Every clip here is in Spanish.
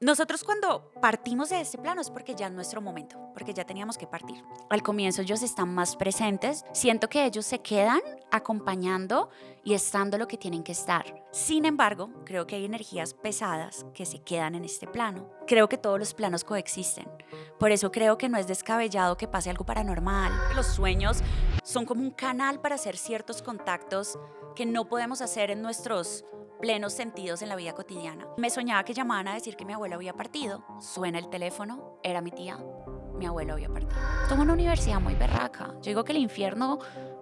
Nosotros cuando partimos de este plano es porque ya es nuestro momento, porque ya teníamos que partir. Al comienzo ellos están más presentes, siento que ellos se quedan acompañando y estando lo que tienen que estar. Sin embargo, creo que hay energías pesadas que se quedan en este plano. Creo que todos los planos coexisten. Por eso creo que no es descabellado que pase algo paranormal. Los sueños son como un canal para hacer ciertos contactos que no podemos hacer en nuestros plenos sentidos en la vida cotidiana. Me soñaba que llamaban a decir que mi abuelo había partido. Suena el teléfono, era mi tía. Mi abuelo había partido. Tomo una universidad muy berraca. Yo digo que el infierno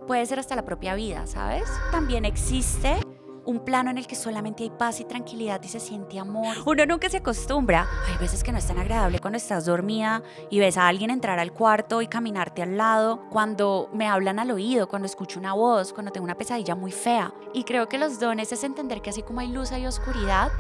puede ser hasta la propia vida, ¿sabes? También existe un plano en el que solamente hay paz y tranquilidad y se siente amor. Uno nunca se acostumbra. Hay veces que no es tan agradable cuando estás dormida y ves a alguien entrar al cuarto y caminarte al lado, cuando me hablan al oído, cuando escucho una voz, cuando tengo una pesadilla muy fea. Y creo que los dones es entender que así como hay luz hay oscuridad.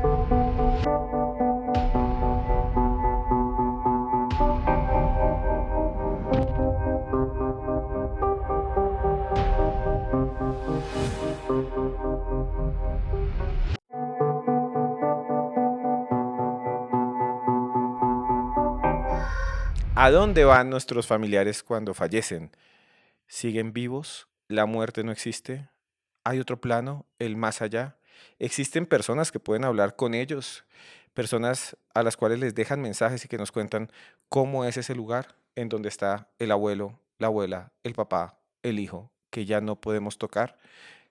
¿A dónde van nuestros familiares cuando fallecen? ¿Siguen vivos? ¿La muerte no existe? ¿Hay otro plano? ¿El más allá? ¿Existen personas que pueden hablar con ellos? Personas a las cuales les dejan mensajes y que nos cuentan cómo es ese lugar en donde está el abuelo, la abuela, el papá, el hijo, que ya no podemos tocar,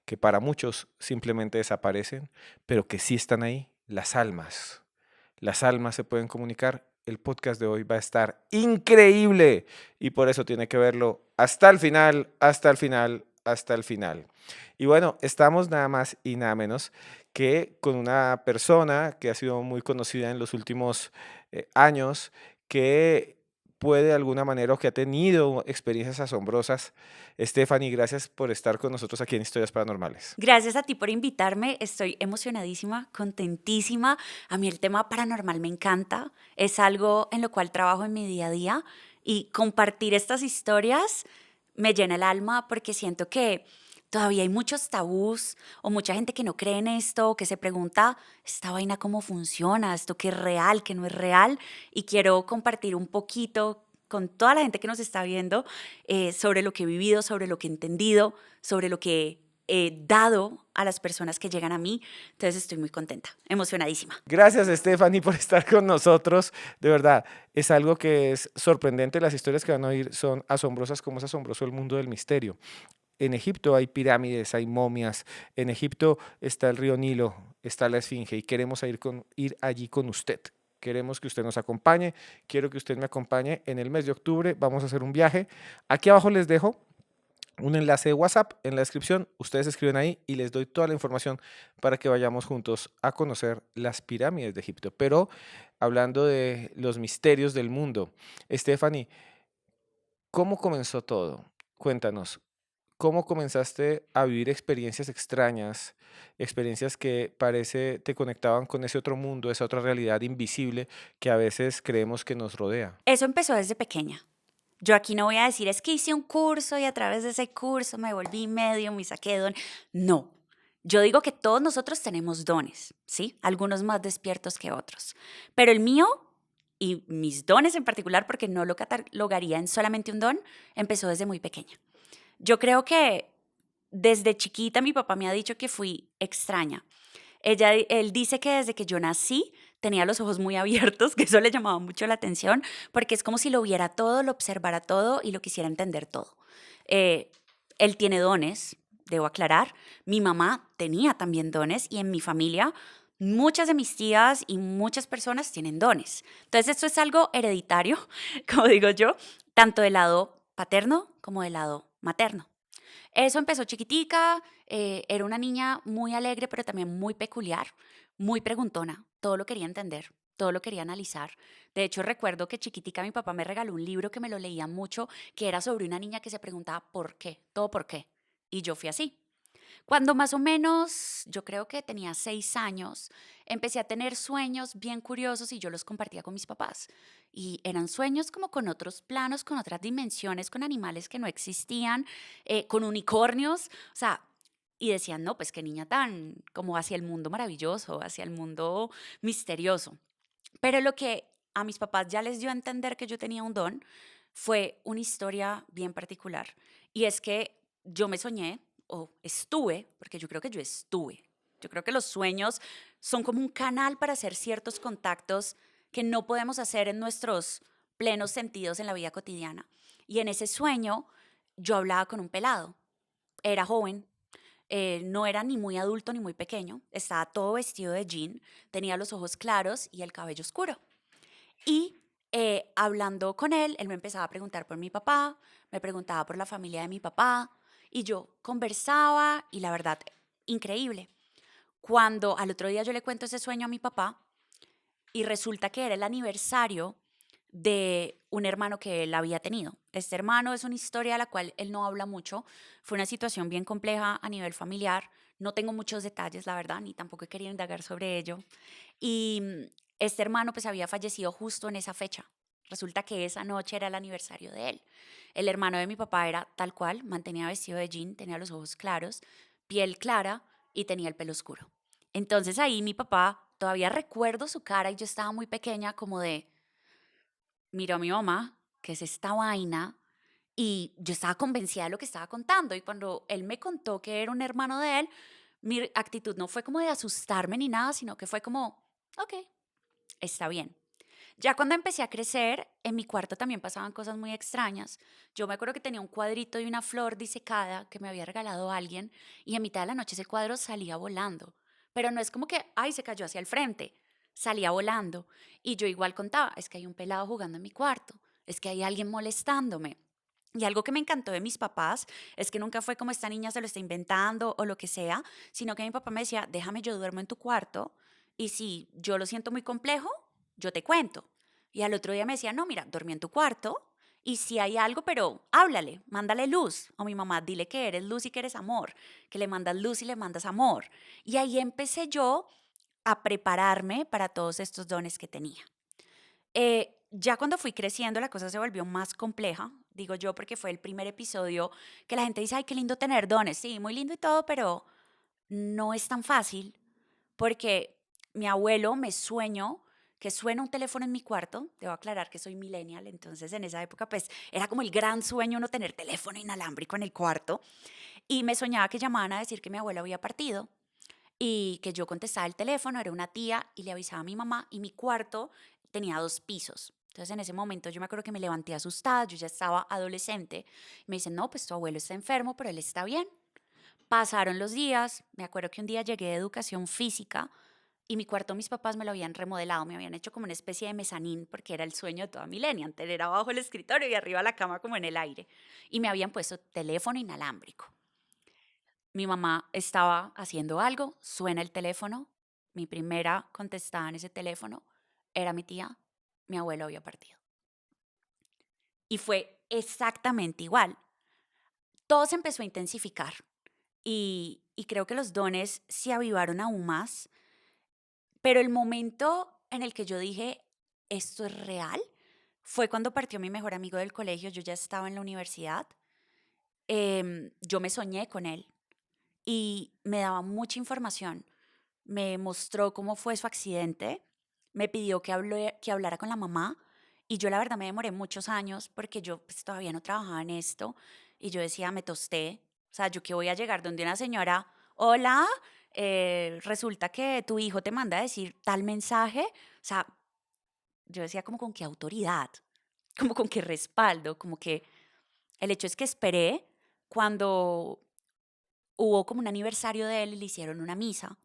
que para muchos simplemente desaparecen, pero que sí están ahí, las almas. Las almas se pueden comunicar. El podcast de hoy va a estar increíble y por eso tiene que verlo hasta el final, hasta el final, hasta el final. Y bueno, estamos nada más y nada menos que con una persona que ha sido muy conocida en los últimos años, que puede de alguna manera o que ha tenido experiencias asombrosas. Stephanie, gracias por estar con nosotros aquí en Historias Paranormales. Gracias a ti por invitarme, estoy emocionadísima, contentísima. A mí el tema paranormal me encanta, es algo en lo cual trabajo en mi día a día y compartir estas historias me llena el alma porque siento que todavía hay muchos tabús o mucha gente que no cree en esto, o que se pregunta, ¿esta vaina cómo funciona? ¿Esto qué es real, qué no es real? Y quiero compartir un poquito con toda la gente que nos está viendo sobre lo que he vivido, sobre lo que he entendido, sobre lo que dado a las personas que llegan a mí. Entonces estoy muy contenta, emocionadísima. Gracias, Stephanie, por estar con nosotros. De verdad, es algo que es sorprendente. Las historias que van a oír son asombrosas, como es asombroso el mundo del misterio. En Egipto hay pirámides, hay momias. En Egipto está el río Nilo, está la Esfinge y queremos ir allí con usted. Queremos que usted nos acompañe. Quiero que usted me acompañe en el mes de octubre. Vamos a hacer un viaje. Aquí abajo les dejo un enlace de WhatsApp en la descripción. Ustedes escriben ahí y les doy toda la información para que vayamos juntos a conocer las pirámides de Egipto. Pero hablando de los misterios del mundo, Stephanie, ¿cómo comenzó todo? Cuéntanos, ¿cómo comenzaste a vivir experiencias extrañas, experiencias que parece te conectaban con ese otro mundo, esa otra realidad invisible que a veces creemos que nos rodea? Eso empezó desde pequeña. Yo aquí no voy a decir, es que hice un curso y a través de ese curso me volví medium y saqué don. No. Yo digo que todos nosotros tenemos dones, ¿sí? Algunos más despiertos que otros. Pero el mío y mis dones en particular, porque no lo catalogaría en solamente un don, empezó desde muy pequeña. Yo creo que desde chiquita mi papá me ha dicho que fui extraña. Él dice que desde que yo nací tenía los ojos muy abiertos, que eso le llamaba mucho la atención, porque es como si lo viera todo, lo observara todo y lo quisiera entender todo. Eh, Él tiene dones, debo aclarar. Mi mamá tenía también dones y en mi familia muchas de mis tías y muchas personas tienen dones. Entonces esto es algo hereditario, como digo yo, tanto del lado paterno como del lado materno. Eso empezó chiquitica, era una niña muy alegre, pero también muy peculiar, muy preguntona, todo lo quería entender, todo lo quería analizar. De hecho, recuerdo que chiquitica mi papá me regaló un libro que me lo leía mucho, que era sobre una niña que se preguntaba por qué, todo por qué. Y yo fui así. Cuando más o menos, yo creo que tenía 6 años, empecé a tener sueños bien curiosos y yo los compartía con mis papás. Y eran sueños como con otros planos, con otras dimensiones, con animales que no existían, con unicornios, o sea, y decían, no, pues qué niña tan como hacia el mundo maravilloso, hacia el mundo misterioso. Pero lo que a mis papás ya les dio a entender que yo tenía un don fue una historia bien particular. Y es que yo me soñé, o estuve, porque yo creo que yo estuve. Yo creo que los sueños son como un canal para hacer ciertos contactos que no podemos hacer en nuestros plenos sentidos en la vida cotidiana. Y en ese sueño yo hablaba con un pelado. Era joven, no era ni muy adulto ni muy pequeño, estaba todo vestido de jean, tenía los ojos claros y el cabello oscuro. Y hablando con él me empezaba a preguntar por mi papá, me preguntaba por la familia de mi papá, y yo conversaba y la verdad, increíble. Cuando al otro día yo le cuento ese sueño a mi papá y resulta que era el aniversario de un hermano que él había tenido. Este hermano es una historia de la cual él no habla mucho. Fue una situación bien compleja a nivel familiar. No tengo muchos detalles, la verdad, ni tampoco he querido indagar sobre ello. Y este hermano pues había fallecido justo en esa fecha. Resulta que esa noche era el aniversario de él. El hermano de mi papá era tal cual, mantenía vestido de jean, tenía los ojos claros, piel clara y tenía el pelo oscuro. Entonces ahí mi papá, todavía recuerdo su cara y yo estaba muy pequeña como de, miró a mi mamá, ¿qué es esta vaina? Y yo estaba convencida de lo que estaba contando. Y cuando él me contó que era un hermano de él, mi actitud no fue como de asustarme ni nada, sino que fue como, ok, está bien. Ya cuando empecé a crecer, en mi cuarto también pasaban cosas muy extrañas. Yo me acuerdo que tenía un cuadrito de una flor disecada que me había regalado alguien y en mitad de la noche ese cuadro salía volando. Pero no es como que, ay, se cayó hacia el frente. Salía volando. Y yo igual contaba, es que hay un pelado jugando en mi cuarto, es que hay alguien molestándome. Y algo que me encantó de mis papás es que nunca fue como esta niña se lo está inventando o lo que sea, sino que mi papá me decía, déjame yo duermo en tu cuarto y si yo lo siento muy complejo, yo te cuento. Y al otro día me decía, no, mira, dormí en tu cuarto y si hay algo, pero háblale, mándale luz. O mi mamá, dile que eres luz y que eres amor, que le mandas luz y le mandas amor. Y ahí empecé yo a prepararme para todos estos dones que tenía. Ya cuando fui creciendo la cosa se volvió más compleja, digo yo, porque fue el primer episodio que la gente dice, ay, qué lindo tener dones. Sí, muy lindo y todo, pero no es tan fácil porque mi abuelo me sueño que suena un teléfono en mi cuarto, debo aclarar que soy millennial, entonces en esa época pues era como el gran sueño no tener teléfono inalámbrico en el cuarto y me soñaba que llamaban a decir que mi abuelo había partido y que yo contestaba el teléfono, era una tía y le avisaba a mi mamá y mi cuarto tenía 2 pisos. Entonces en ese momento yo me acuerdo que me levanté asustada, yo ya estaba adolescente, me dicen, no, pues tu abuelo está enfermo, pero él está bien. Pasaron los días, me acuerdo que un día llegué de educación física y mi cuarto mis papás me lo habían remodelado, me habían hecho como una especie de mezanín porque era el sueño de toda millennial, tener abajo el escritorio y arriba la cama como en el aire. Y me habían puesto teléfono inalámbrico. Mi mamá estaba haciendo algo, suena el teléfono, mi primera contestada en ese teléfono era mi tía, mi abuelo había partido. Y fue exactamente igual. Todo se empezó a intensificar y creo que los dones se avivaron aún más, pero el momento en el que yo dije, esto es real, fue cuando partió mi mejor amigo del colegio, yo ya estaba en la universidad, yo me soñé con él y me daba mucha información. Me mostró cómo fue su accidente, me pidió que hablara con la mamá y yo la verdad me demoré muchos años porque yo pues, todavía no trabajaba en esto y yo decía, me tosté, o sea, yo que voy a llegar donde una señora, hola, resulta que tu hijo te manda a decir tal mensaje, o sea, yo decía como con qué autoridad, como con qué respaldo, como que el hecho es que esperé cuando hubo como un aniversario de él y le hicieron una misa.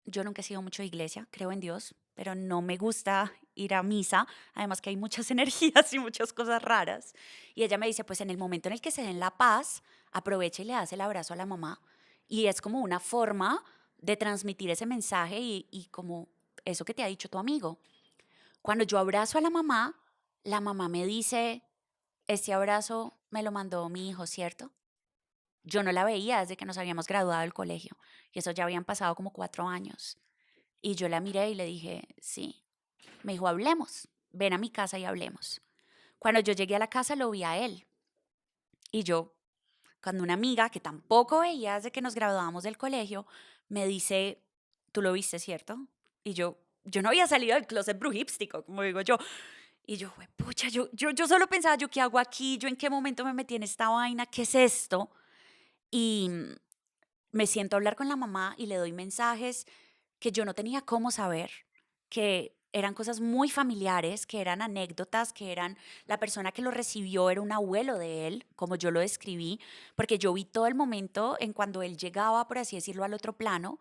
Yo nunca he sido mucho de iglesia, creo en Dios, pero no me gusta ir a misa, además que hay muchas energías y muchas cosas raras. Y ella me dice, pues en el momento en el que se den la paz, aprovecha y le das el abrazo a la mamá. Y es como una forma de transmitir ese mensaje y como eso que te ha dicho tu amigo. Cuando yo abrazo a la mamá me dice, este abrazo me lo mandó mi hijo, ¿cierto? Yo no la veía desde que nos habíamos graduado del colegio y eso ya habían pasado como 4 años. Y yo la miré y le dije, sí. Me dijo, hablemos, ven a mi casa y hablemos. Cuando yo llegué a la casa lo vi a él. Y yo, cuando una amiga que tampoco veía desde que nos graduábamos del colegio, me dice, tú lo viste, ¿cierto? Y yo, yo no había salido del closet brujípstico, como digo yo. Y yo, pucha, yo solo pensaba, ¿yo qué hago aquí? ¿Yo en qué momento me metí en esta vaina? ¿Qué es esto? Y me siento a hablar con la mamá y le doy mensajes que yo no tenía cómo saber, que eran cosas muy familiares, que eran anécdotas, que eran la persona que lo recibió era un abuelo de él, como yo lo describí, porque yo vi todo el momento en cuando él llegaba, por así decirlo, al otro plano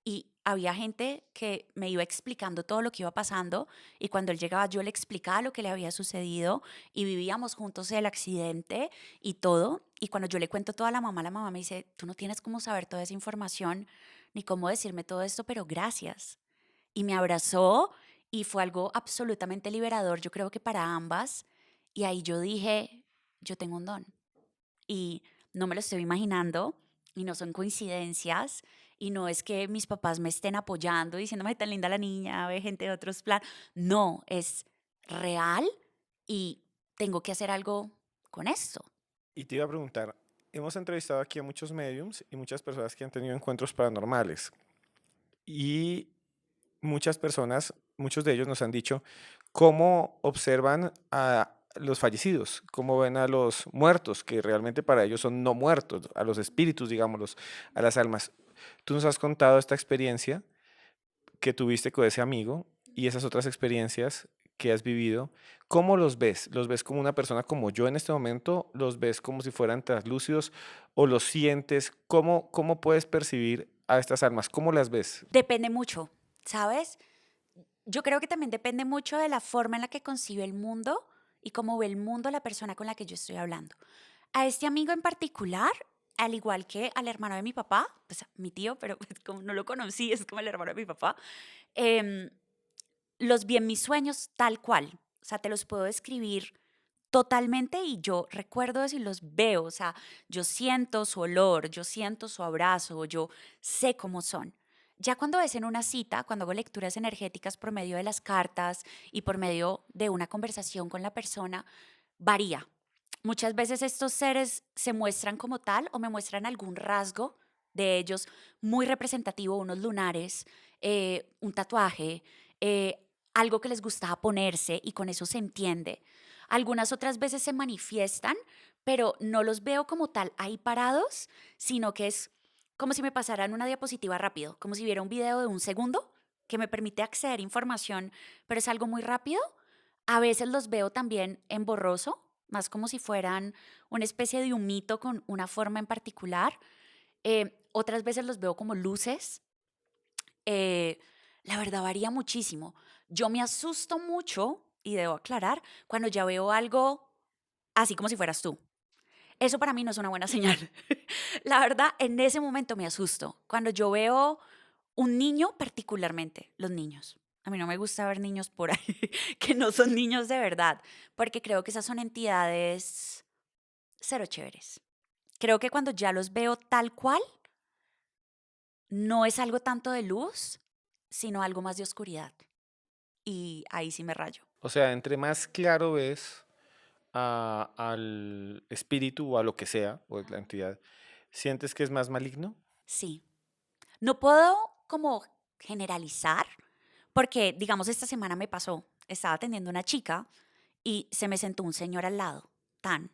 y había gente que me iba explicando todo lo que iba pasando y cuando él llegaba yo le explicaba lo que le había sucedido y vivíamos juntos el accidente y todo. Y cuando yo le cuento todo a la mamá me dice, tú no tienes cómo saber toda esa información ni cómo decirme todo esto, pero gracias. Y me abrazó y fue algo absolutamente liberador, yo creo que para ambas. Y ahí yo dije, yo tengo un don y no me lo estoy imaginando y no son coincidencias y no es que mis papás me estén apoyando diciéndome tan linda la niña, ve gente de otros plan. No, es real y tengo que hacer algo con esto. Y te iba a preguntar, hemos entrevistado aquí a muchos mediums y muchas personas que han tenido encuentros paranormales. Y muchas personas, muchos de ellos nos han dicho cómo observan a los fallecidos, cómo ven a los muertos, que realmente para ellos son no muertos, a los espíritus, digámoslos, a las almas. Tú nos has contado esta experiencia que tuviste con ese amigo y esas otras experiencias que has vivido. ¿Cómo los ves? ¿Los ves como una persona como yo en este momento? ¿Los ves como si fueran translúcidos? ¿O los sientes? ¿Cómo puedes percibir a estas almas? ¿Cómo las ves? Depende mucho, ¿sabes? Yo creo que también depende mucho de la forma en la que concibe el mundo y cómo ve el mundo la persona con la que yo estoy hablando. A este amigo en particular, al igual que al hermano de mi papá, pues mi tío, pero pues, como no lo conocí, es como el hermano de mi papá, em, los vi en mis sueños tal cual. O sea, te los puedo describir totalmente y yo recuerdo eso y los veo. O sea, yo siento su olor, yo siento su abrazo, yo sé cómo son. Ya cuando es en una cita, cuando hago lecturas energéticas por medio de las cartas y por medio de una conversación con la persona, varía. Muchas veces estos seres se muestran como tal o me muestran algún rasgo de ellos muy representativo, unos lunares, un tatuaje, algo que les gustaba ponerse y con eso se entiende. Algunas otras veces se manifiestan, pero no los veo como tal ahí parados, sino que es como si me pasaran una diapositiva rápido, como si viera un video de un segundo que me permite acceder a información, pero es algo muy rápido. A veces los veo también en borroso, más como si fueran una especie de humito con una forma en particular. Otras veces los veo como luces. Eh, la verdad varía muchísimo. Yo me asusto mucho, y debo aclarar, cuando ya veo algo así como si fueras tú. Eso para mí no es una buena señal. La verdad, en ese momento me asusto. Cuando yo veo un niño, particularmente los niños. A mí no me gusta ver niños por ahí que no son niños de verdad, porque creo que esas son entidades cero chéveres. Creo que cuando ya los veo tal cual, no es algo tanto de luz, sino algo más de oscuridad. Y ahí sí me rayo. O sea, entre más claro ves al espíritu o a lo que sea, o la entidad, ¿sientes que es más maligno? Sí. No puedo como generalizar, porque digamos esta semana me pasó, estaba atendiendo a una chica y se me sentó un señor al lado, tan,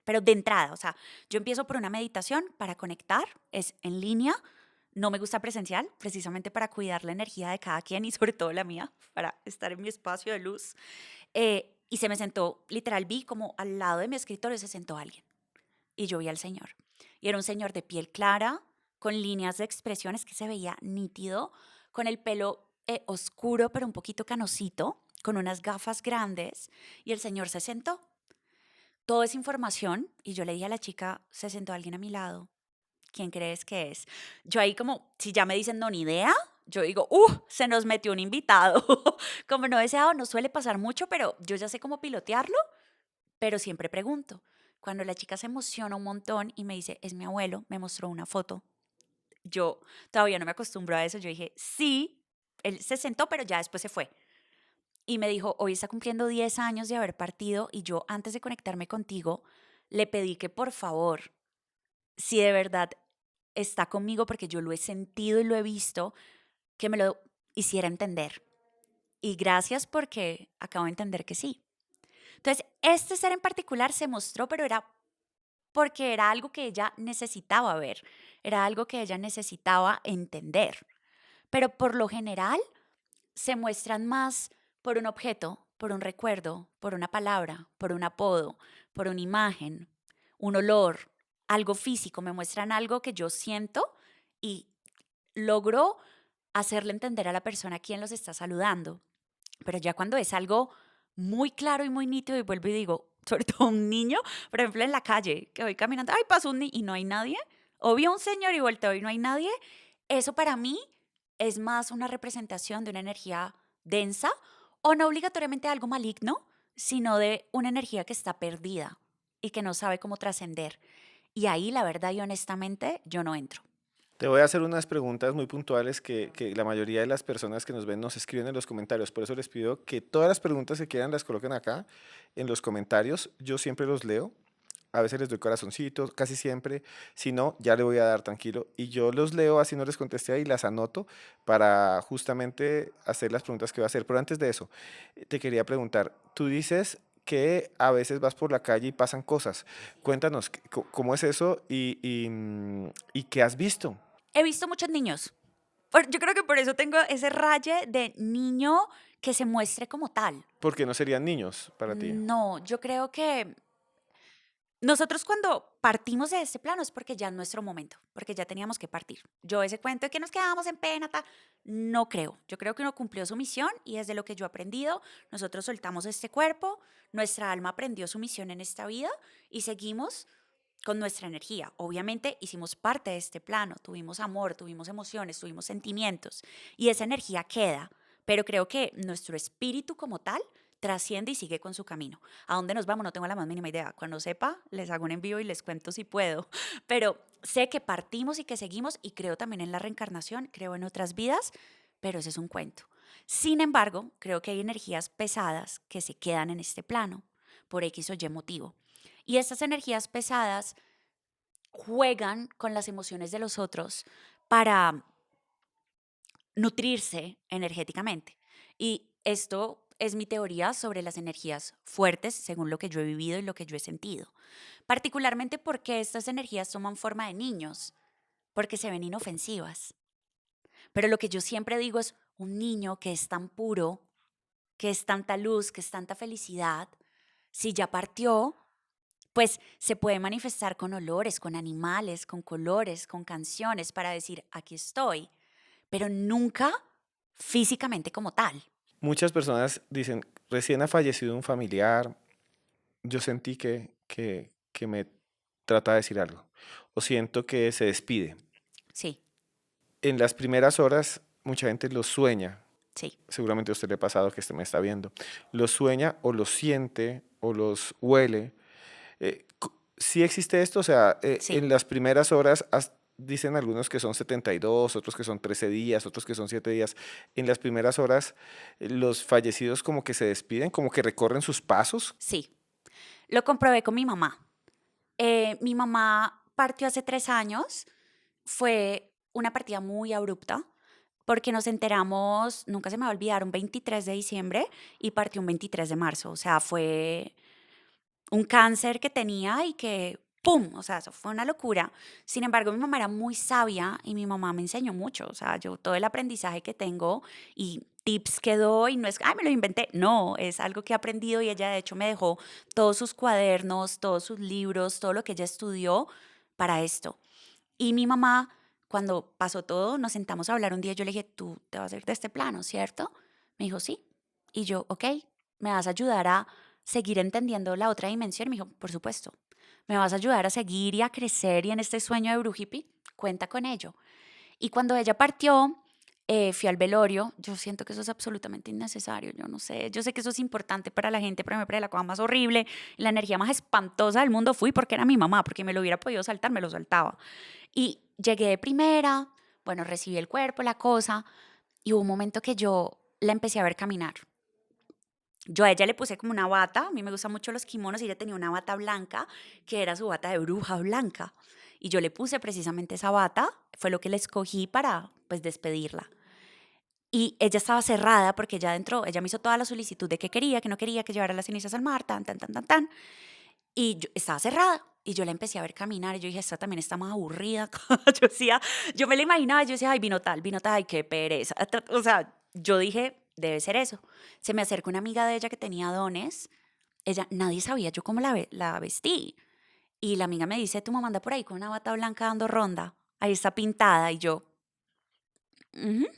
pero de entrada, o sea, yo empiezo por una meditación para conectar, es en línea, no me gusta presencial, precisamente para cuidar la energía de cada quien y sobre todo la mía, para estar en mi espacio de luz. Y se me sentó, literal, vi como al lado de mi escritorio se sentó alguien y yo vi al señor. Y era un señor de piel clara, con líneas de expresiones que se veía nítido, con el pelo oscuro pero un poquito canosito, con unas gafas grandes y el señor se sentó. Toda esa información y yo le dije a la chica, se sentó alguien a mi lado. ¿Quién crees que es? Yo ahí como, si ya me dicen no, ni idea, yo digo, se nos metió un invitado. Como no deseado, no suele pasar mucho, pero yo ya sé cómo pilotearlo, pero siempre pregunto. Cuando la chica se emociona un montón y me dice, es mi abuelo, me mostró una foto. Yo todavía no me acostumbro a eso. Yo dije, sí, él se sentó, pero ya después se fue. Y me dijo, hoy está cumpliendo 10 años de haber partido y yo antes de conectarme contigo le pedí que por favor, si de verdad está conmigo porque yo lo he sentido y lo he visto, que me lo hiciera entender. Y gracias porque acabo de entender que sí. Entonces, este ser en particular se mostró, pero era porque era algo que ella necesitaba ver, era algo que ella necesitaba entender. Pero por lo general se muestran más por un objeto, por un recuerdo, por una palabra, por un apodo, por una imagen, un olor, algo físico. Me muestran algo que yo siento y logro hacerle entender a la persona a quien los está saludando. Pero ya cuando es algo muy claro y muy nítido y vuelvo y digo, sobre todo un niño, por ejemplo en la calle, que voy caminando, ay, pasó un niño y no hay nadie, o vi a un señor y volteo y no hay nadie, eso para mí es más una representación de una energía densa o no obligatoriamente algo maligno, sino de una energía que está perdida y que no sabe cómo trascender. Y ahí, la verdad y honestamente, yo no entro. Te voy a hacer unas preguntas muy puntuales que la mayoría de las personas que nos ven nos escriben en los comentarios. Por eso les pido que todas las preguntas que quieran las coloquen acá en los comentarios. Yo siempre los leo. A veces les doy corazoncitos, casi siempre. Si no, ya le voy a dar tranquilo. Y yo los leo, así no les contesté ahí, las anoto para justamente hacer las preguntas que voy a hacer. Pero antes de eso, te quería preguntar, tú dices que a veces vas por la calle y pasan cosas. Cuéntanos, ¿cómo es eso y qué has visto? He visto muchos niños. Yo creo que por eso tengo ese raye de niño que se muestre como tal. Porque no serían niños para ti. No, yo creo que nosotros cuando partimos de este plano es porque ya es nuestro momento, porque ya teníamos que partir. Yo ese cuento de que nos quedábamos en pena, no creo. Yo creo que uno cumplió su misión y desde lo que yo he aprendido, nosotros soltamos este cuerpo, nuestra alma aprendió su misión en esta vida y seguimos con nuestra energía. Obviamente hicimos parte de este plano, tuvimos amor, tuvimos emociones, tuvimos sentimientos y esa energía queda, pero creo que nuestro espíritu como tal trasciende y sigue con su camino. ¿A dónde nos vamos? No tengo la más mínima idea. Cuando sepa, les hago un envío y les cuento si puedo. Pero sé que partimos y que seguimos y creo también en la reencarnación, creo en otras vidas, pero ese es un cuento. Sin embargo, creo que hay energías pesadas que se quedan en este plano por X o Y motivo. Y estas energías pesadas juegan con las emociones de los otros para nutrirse energéticamente. Y esto es mi teoría sobre las energías fuertes, según lo que yo he vivido y lo que yo he sentido. Particularmente porque estas energías toman forma de niños, porque se ven inofensivas. Pero lo que yo siempre digo es un niño que es tan puro, que es tanta luz, que es tanta felicidad, si ya partió, pues se puede manifestar con olores, con animales, con colores, con canciones para decir, aquí estoy, pero nunca físicamente como tal. Muchas personas dicen, recién ha fallecido un familiar, yo sentí que me trata de decir algo, o siento que se despide. Sí, En las primeras horas, mucha gente lo sueña, sí, seguramente a usted le ha pasado que usted me está viendo, lo sueña o lo siente o los huele. Sí existe esto, o sea, sí. en las primeras horas dicen algunos que son 72, otros que son 13 días, otros que son 7 días. En las primeras horas, los fallecidos como que se despiden, como que recorren sus pasos. Sí, lo comprobé con mi mamá. Mi mamá partió hace 3 años, fue una partida muy abrupta porque nos enteramos, nunca se me va a olvidar, un 23 de diciembre y partió un 23 de marzo. O sea, fue un cáncer que tenía y que, ¡pum! O sea, eso fue una locura. Sin embargo, mi mamá era muy sabia y mi mamá me enseñó mucho. O sea, yo todo el aprendizaje que tengo y tips que doy, no es, ay, me lo inventé. No, es algo que he aprendido y ella de hecho me dejó todos sus cuadernos, todos sus libros, todo lo que ella estudió para esto. Y mi mamá, cuando pasó todo, nos sentamos a hablar un día. Yo le dije, tú te vas a ir de este plano, ¿cierto? Me dijo, sí. Y yo, ok, ¿me vas a ayudar a seguir entendiendo la otra dimensión? Me dijo, por supuesto. ¿Me vas a ayudar a seguir y a crecer y en este sueño de Brujipi? Cuenta con ello. Y cuando ella partió, fui al velorio. Yo siento que eso es absolutamente innecesario. Yo no sé. Yo sé que eso es importante para la gente, pero me parece la cosa más horrible. La energía más espantosa del mundo fui porque era mi mamá, porque me lo hubiera podido saltar, me lo saltaba. Y llegué de primera, bueno, recibí el cuerpo, la cosa, y hubo un momento que yo la empecé a ver caminar. Yo a ella le puse como una bata, a mí me gustan mucho los kimonos y ella tenía una bata blanca que era su bata de bruja blanca. Y yo le puse precisamente esa bata, fue lo que le escogí para pues despedirla. Y ella estaba cerrada porque ella adentro, ella me hizo toda la solicitud de que no quería que llevara las cenizas al mar, tan, tan, tan, tan, tan. Y yo estaba cerrada. Y yo la empecé a ver caminar y yo dije, esta también está más aburrida. Yo decía, yo me la imaginaba, yo decía, ay, vino tal, ay, qué pereza. O sea, yo dije, debe ser eso. Se me acerca una amiga de ella que tenía dones. Ella, nadie sabía yo cómo la vestí. Y la amiga me dice, tu mamá anda por ahí con una bata blanca dando ronda. Ahí está pintada. Y yo, "Ujú".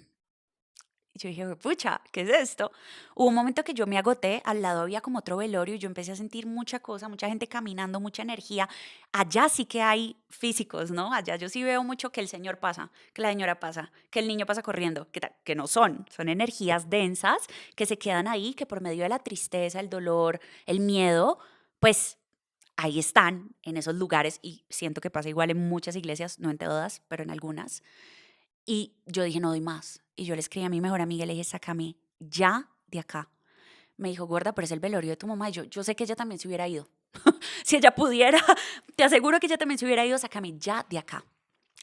Y yo dije, pucha, ¿qué es esto? Hubo un momento que yo me agoté, al lado había como otro velorio y yo empecé a sentir mucha cosa, mucha gente caminando, mucha energía. Allá sí que hay físicos, ¿no? Allá yo sí veo mucho que el señor pasa, que la señora pasa, que el niño pasa corriendo, que no son energías densas que se quedan ahí, que por medio de la tristeza, el dolor, el miedo, pues ahí están en esos lugares y siento que pasa igual en muchas iglesias, no en todas, pero en algunas. Y yo dije, no doy más. Y yo le escribí a mi mejor amiga y le dije, sácame ya de acá. Me dijo, gorda, pero es el velorio de tu mamá. Y yo sé que ella también se hubiera ido. Si ella pudiera, te aseguro que ella también se hubiera ido, sácame ya de acá.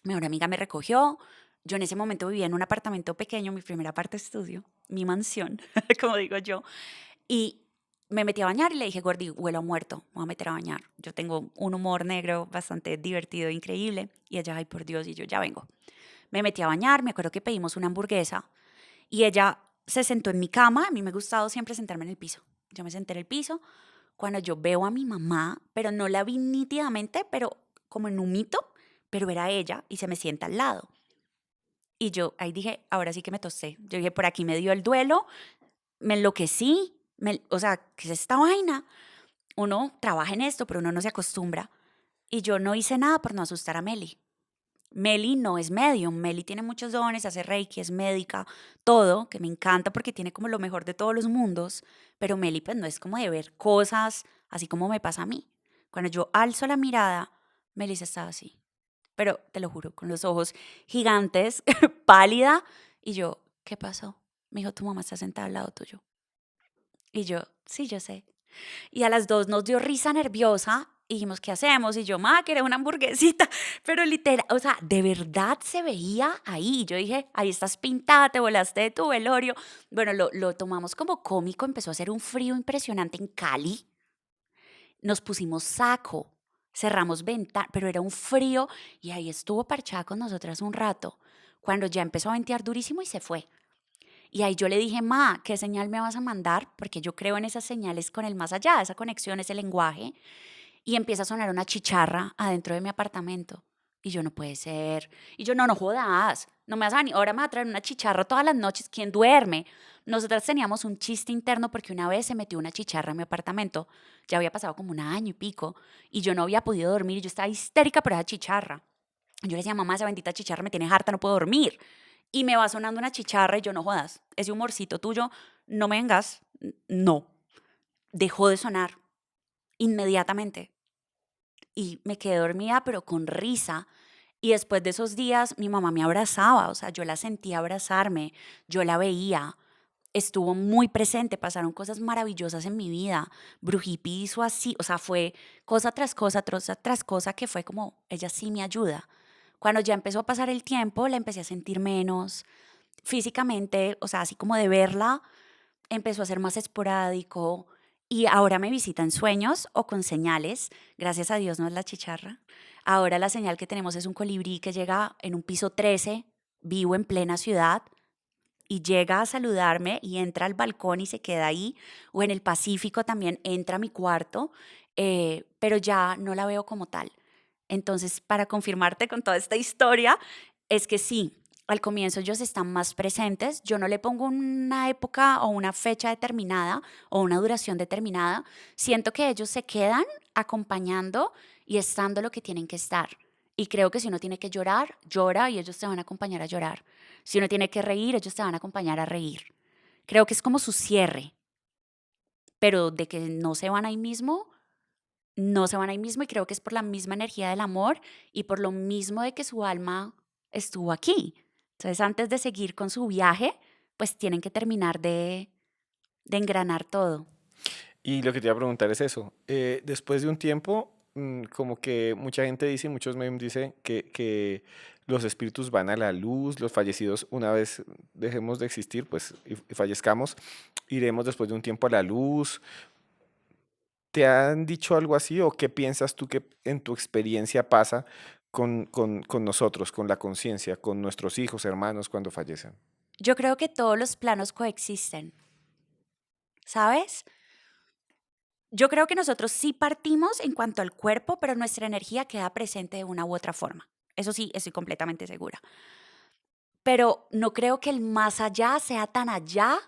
Mi mejor amiga me recogió. Yo en ese momento vivía en un apartamento pequeño, mi primera parte estudio, mi mansión, como digo yo. Y me metí a bañar y le dije, Gordi, huelo a muerto, me voy a meter a bañar. Yo tengo un humor negro bastante divertido, increíble. Y ella, ay, por Dios, y yo ya vengo. Me metí a bañar, me acuerdo que pedimos una hamburguesa y ella se sentó en mi cama. A mí me ha gustado siempre sentarme en el piso. Yo me senté en el piso. Cuando yo veo a mi mamá, pero no la vi nítidamente, pero como en un mito, pero era ella y se me sienta al lado. Y yo ahí dije, ahora sí que me tosé. Yo dije, por aquí me dio el duelo, me enloquecí, o sea, ¿qué es esta vaina? Uno trabaja en esto, pero uno no se acostumbra. Y yo no hice nada por no asustar a Meli. Meli no es medium, Meli tiene muchos dones, hace reiki, es médica, todo, que me encanta porque tiene como lo mejor de todos los mundos, pero Meli pues no es como de ver cosas así como me pasa a mí. Cuando yo alzo la mirada, Melissa estaba así, pero te lo juro, con los ojos gigantes, pálida, y yo, ¿qué pasó? Me dijo, tu mamá está sentada al lado tuyo. Y yo, sí, yo sé. Y a las 2 nos dio risa nerviosa y dijimos, ¿qué hacemos? Y yo, ma, ¿querés una hamburguesita? Pero literal, o sea, de verdad se veía ahí. Yo dije, ahí estás pintada, te volaste de tu velorio. Bueno, lo tomamos como cómico, empezó a hacer un frío impresionante en Cali. Nos pusimos saco, cerramos ventana, pero era un frío y ahí estuvo parchada con nosotras un rato. Cuando ya empezó a ventear durísimo y se fue. Y ahí yo le dije, ma, ¿qué señal me vas a mandar? Porque yo creo en esas señales con el más allá, esa conexión, ese lenguaje. Y empieza a sonar una chicharra adentro de mi apartamento. Y yo, no puede ser. Y yo, no, no jodas. No me vas a venir. Ahora me va a traer una chicharra todas las noches. ¿Quién duerme? Nosotras teníamos un chiste interno porque una vez se metió una chicharra en mi apartamento. Ya había pasado como un año y pico. Y yo no había podido dormir. Y yo estaba histérica por esa chicharra. Y yo le decía, mamá, esa bendita chicharra me tiene harta, no puedo dormir. Y me va sonando una chicharra y yo, no jodas. Ese humorcito tuyo, no me vengas. No. Dejó de sonar inmediatamente y me quedé dormida, pero con risa. Y después de esos días, mi mamá me abrazaba, o sea, yo la sentía abrazarme, yo la veía, estuvo muy presente, pasaron cosas maravillosas en mi vida. Brujipi hizo así, o sea, fue cosa tras cosa que fue como, ella sí me ayuda. Cuando ya empezó a pasar el tiempo, la empecé a sentir menos físicamente, o sea, así como de verla, empezó a ser más esporádico y ahora me visita en sueños o con señales. Gracias a Dios no es la chicharra. Ahora la señal que tenemos es un colibrí que llega en un piso 13, vivo en plena ciudad, y llega a saludarme y entra al balcón y se queda ahí. O en el Pacífico también entra a mi cuarto, pero ya no la veo como tal. Entonces, para confirmarte con toda esta historia, es que sí, al comienzo ellos están más presentes. Yo no le pongo una época o una fecha determinada o una duración determinada. Siento que ellos se quedan acompañando y estando lo que tienen que estar. Y creo que si uno tiene que llorar, llora y ellos te van a acompañar a llorar. Si uno tiene que reír, ellos te van a acompañar a reír. Creo que es como su cierre, pero de que no se van ahí mismo, no se van ahí mismo y creo que es por la misma energía del amor y por lo mismo de que su alma estuvo aquí. Entonces, antes de seguir con su viaje, pues tienen que terminar de engranar todo. Y lo que te iba a preguntar es eso. Después de un tiempo, como que mucha gente dice, muchos medios dicen que los espíritus van a la luz, los fallecidos una vez dejemos de existir, pues y fallezcamos, iremos después de un tiempo a la luz. ¿Te han dicho algo así o qué piensas tú que en tu experiencia pasa con nosotros, con la conciencia, con nuestros hijos, hermanos cuando fallecen? Yo creo que todos los planos coexisten, ¿sabes? Yo creo que nosotros sí partimos en cuanto al cuerpo, pero nuestra energía queda presente de una u otra forma. Eso sí, estoy completamente segura. Pero no creo que el más allá sea tan allá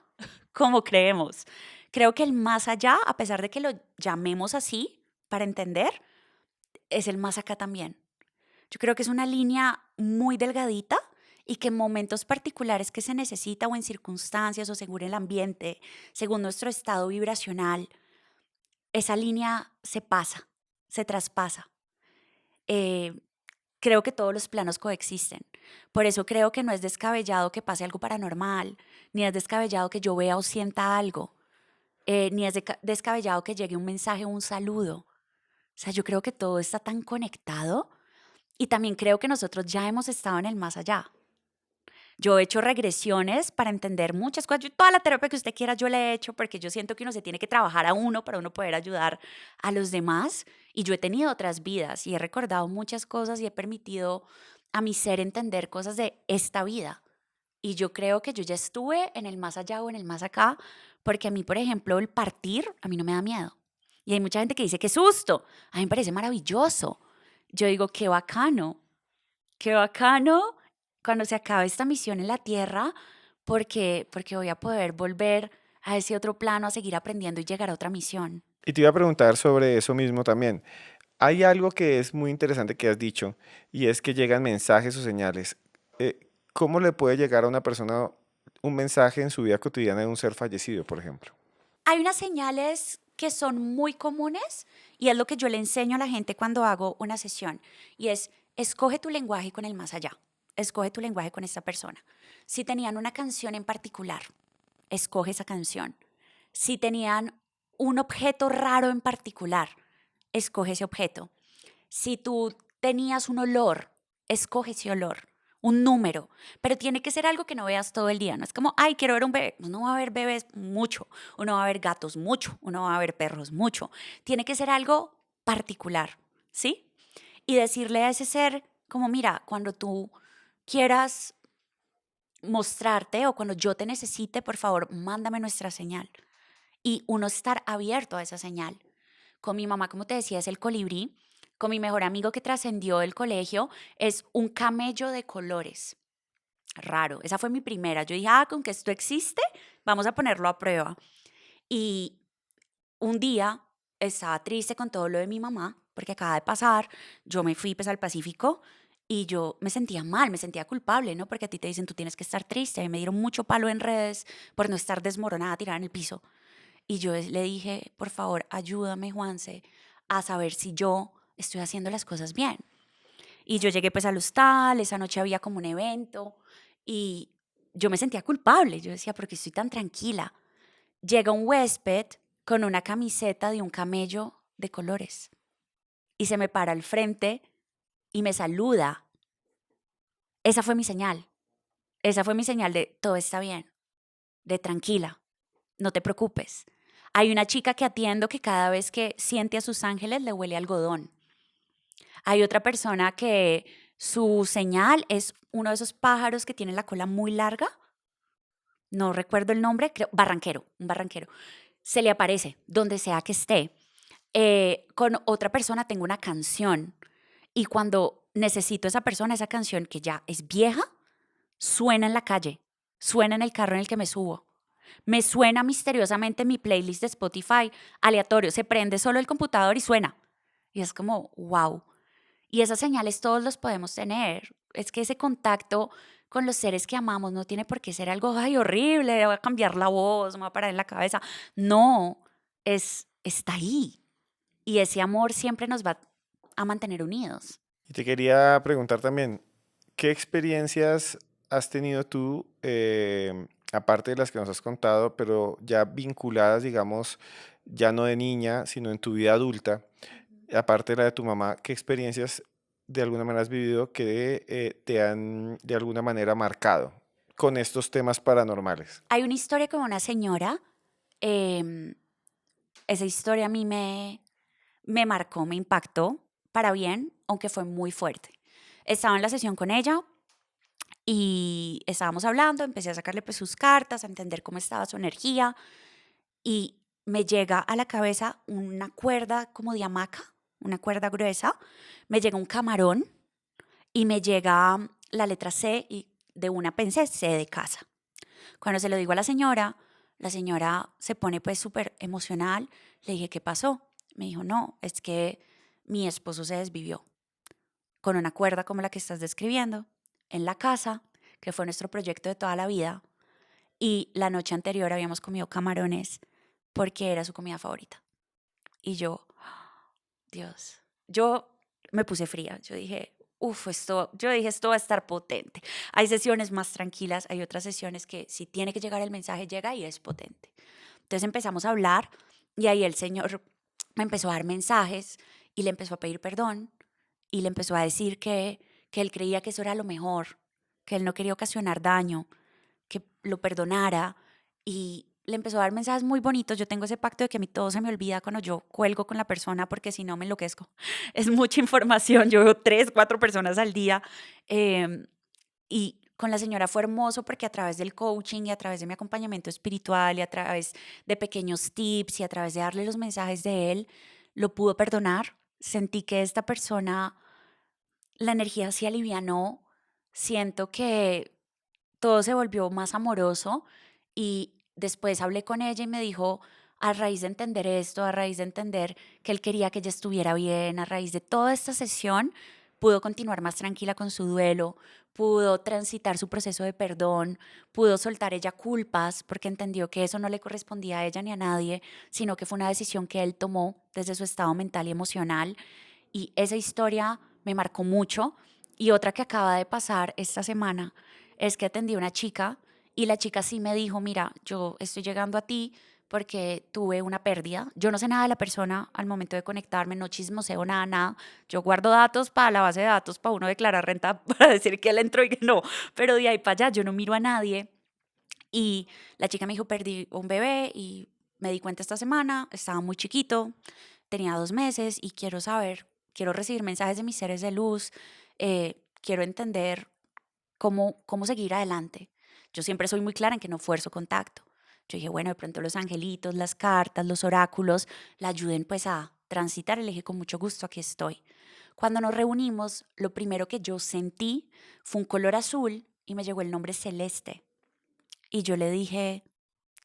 como creemos. Creo que el más allá, a pesar de que lo llamemos así para entender, es el más acá también. Yo creo que es una línea muy delgadita y que en momentos particulares que se necesita o en circunstancias o según el ambiente, según nuestro estado vibracional, esa línea se pasa, se traspasa. Eh, Creo que todos los planos coexisten. Por eso creo que no es descabellado que pase algo paranormal, ni es descabellado que yo vea o sienta algo, ni es descabellado que llegue un mensaje o un saludo. O sea, yo creo que todo está tan conectado y también creo que nosotros ya hemos estado en el más allá. Yo he hecho regresiones para entender muchas cosas. Toda la terapia que usted quiera yo la he hecho porque yo siento que uno se tiene que trabajar a uno para uno poder ayudar a los demás. Y yo he tenido otras vidas y he recordado muchas cosas y he permitido a mi ser entender cosas de esta vida. Y yo creo que yo ya estuve en el más allá o en el más acá, porque a mí, por ejemplo, el partir, a mí no me da miedo. Y hay mucha gente que dice, qué susto, a mí me parece maravilloso. Yo digo, qué bacano cuando se acabe esta misión en la Tierra, porque voy a poder volver a ese otro plano a seguir aprendiendo y llegar a otra misión. Y te iba a preguntar sobre eso mismo también. Hay algo que es muy interesante que has dicho y es que llegan mensajes o señales. ¿Cómo le puede llegar a una persona un mensaje en su vida cotidiana de un ser fallecido, por ejemplo? Hay unas señales que son muy comunes y es lo que yo le enseño a la gente cuando hago una sesión y es, escoge tu lenguaje con el más allá, escoge tu lenguaje con esta persona. Si tenían una canción en particular, escoge esa canción. Si tenían un objeto raro en particular, escoge ese objeto. Si tú tenías un olor, escoge ese olor, un número, pero tiene que ser algo que no veas todo el día. No es como, ay, quiero ver un bebé. Uno va a ver bebés mucho, uno va a ver gatos mucho, uno va a ver perros mucho. Tiene que ser algo particular, ¿sí? Y decirle a ese ser, como, mira, cuando tú quieras mostrarte o cuando yo te necesite, por favor, mándame nuestra señal. Y uno estar abierto a esa señal. Con mi mamá, como te decía, es el colibrí. Con mi mejor amigo que trascendió el colegio es un camello de colores. Raro. Esa fue mi primera. Yo dije, con que esto existe, vamos a ponerlo a prueba. Y un día estaba triste con todo lo de mi mamá, porque acaba de pasar. Yo me fui pues al Pacífico y yo me sentía mal, me sentía culpable, ¿no? Porque a ti te dicen, tú tienes que estar triste. Y me dieron mucho palo en redes por no estar desmoronada, tirada en el piso. Y yo le dije, por favor, ayúdame, Juanse, a saber si yo estoy haciendo las cosas bien. Y yo llegué pues al hostal, esa noche había como un evento y yo me sentía culpable. Yo decía, ¿por qué estoy tan tranquila? Llega un huésped con una camiseta de un camello de colores y se me para al frente y me saluda. Esa fue mi señal. Esa fue mi señal de todo está bien, de tranquila, no te preocupes. Hay una chica que atiendo que cada vez que siente a sus ángeles le huele a algodón. Hay otra persona que su señal es uno de esos pájaros que tiene la cola muy larga. No recuerdo el nombre, creo, barranquero, un barranquero. Se le aparece donde sea que esté. Con otra persona tengo una canción y cuando necesito esa persona, esa canción que ya es vieja, suena en la calle, suena en el carro en el que me subo. Me suena misteriosamente mi playlist de Spotify aleatorio, se prende solo el computador y suena. Y es como, wow. Y esas señales todos los podemos tener. Es que ese contacto con los seres que amamos no tiene por qué ser algo, ay, horrible, voy a cambiar la voz, me voy a parar en la cabeza. No, está ahí. Y ese amor siempre nos va a mantener unidos. Y te quería preguntar también, ¿qué experiencias has tenido tú, aparte de las que nos has contado, pero ya vinculadas, digamos, ya no de niña, sino en tu vida adulta, aparte de la de tu mamá, qué experiencias de alguna manera has vivido que te han de alguna manera marcado con estos temas paranormales? Hay una historia con una señora, em, esa historia a mí me marcó, me impactó para bien, aunque fue muy fuerte. Estaba en la sesión con ella y estábamos hablando, empecé a sacarle pues sus cartas, a entender cómo estaba su energía y me llega a la cabeza una cuerda como de hamaca, una cuerda gruesa, me llega un camarón y me llega la letra C y de una pensé C de casa. Cuando se lo digo a la señora se pone pues súper emocional. Le dije, ¿qué pasó? Me dijo, no, es que mi esposo se desvivió con una cuerda como la que estás describiendo en la casa, que fue nuestro proyecto de toda la vida. Y la noche anterior habíamos comido camarones porque era su comida favorita. Y yo, Dios, yo me puse fría. Yo dije, esto va a estar potente. Hay sesiones más tranquilas, hay otras sesiones que si tiene que llegar el mensaje, llega y es potente. Entonces empezamos a hablar y ahí el Señor me empezó a dar mensajes y le empezó a pedir perdón y le empezó a decir que él creía que eso era lo mejor, que él no quería ocasionar daño, que lo perdonara y le empezó a dar mensajes muy bonitos. Yo tengo ese pacto de que a mí todo se me olvida cuando yo cuelgo con la persona porque si no me enloquezco. Es mucha información, yo veo 3, 4 personas al día. em, y con la señora fue hermoso porque a través del coaching y a través de mi acompañamiento espiritual y a través de pequeños tips y a través de darle los mensajes de él, lo pudo perdonar. Sentí que esta persona, la energía se alivianó. Siento que todo se volvió más amoroso y después hablé con ella y me dijo, a raíz de entender esto, a raíz de entender que él quería que ella estuviera bien, a raíz de toda esta sesión, pudo continuar más tranquila con su duelo, pudo transitar su proceso de perdón, pudo soltar ella culpas porque entendió que eso no le correspondía a ella ni a nadie, sino que fue una decisión que él tomó desde su estado mental y emocional. Y esa historia me marcó mucho. Y otra que acaba de pasar esta semana es que atendí a una chica y la chica sí me dijo, mira, yo estoy llegando a ti porque tuve una pérdida. Yo no sé nada de la persona al momento de conectarme, no chismoseo nada, nada. Yo guardo datos para la base de datos, para uno declarar renta, para decir que él entró y que no. Pero de ahí para allá yo no miro a nadie. Y la chica me dijo, perdí un bebé y me di cuenta esta semana, estaba muy chiquito, tenía 2 meses y quiero saber, quiero recibir mensajes de mis seres de luz, quiero entender cómo seguir adelante. Yo siempre soy muy clara en que no fuerzo contacto. Yo dije, bueno, de pronto los angelitos, las cartas, los oráculos, la ayuden pues a transitar. Y le dije, con mucho gusto, aquí estoy. Cuando nos reunimos, lo primero que yo sentí fue un color azul y me llegó el nombre Celeste. Y yo le dije,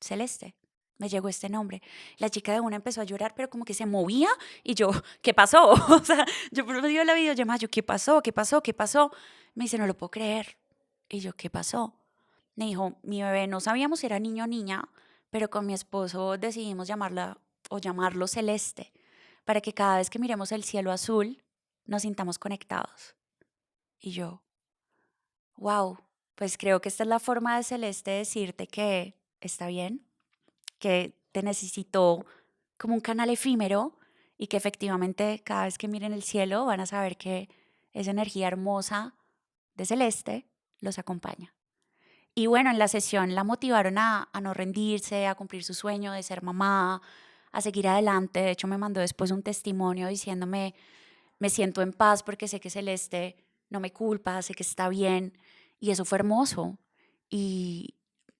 Celeste, me llegó este nombre. La chica de una empezó a llorar, pero como que se movía y yo, ¿qué pasó? O sea, yo por medio de la videollamada, yo, ¿qué pasó? ¿Qué pasó? ¿Qué pasó? Me dice, no lo puedo creer. Y yo, ¿qué pasó? Me dijo, mi bebé no sabíamos si era niño o niña, pero con mi esposo decidimos llamarla o llamarlo Celeste, para que cada vez que miremos el cielo azul nos sintamos conectados. Y yo, wow, pues creo que esta es la forma de Celeste decirte que está bien, que te necesitó como un canal efímero y que efectivamente cada vez que miren el cielo van a saber que esa energía hermosa de Celeste los acompaña. Y bueno, en la sesión la motivaron a no rendirse, a cumplir su sueño de ser mamá, a seguir adelante. De hecho, me mandó después un testimonio diciéndome, me siento en paz porque sé que Celeste no me culpa, sé que está bien. Y eso fue hermoso. Y,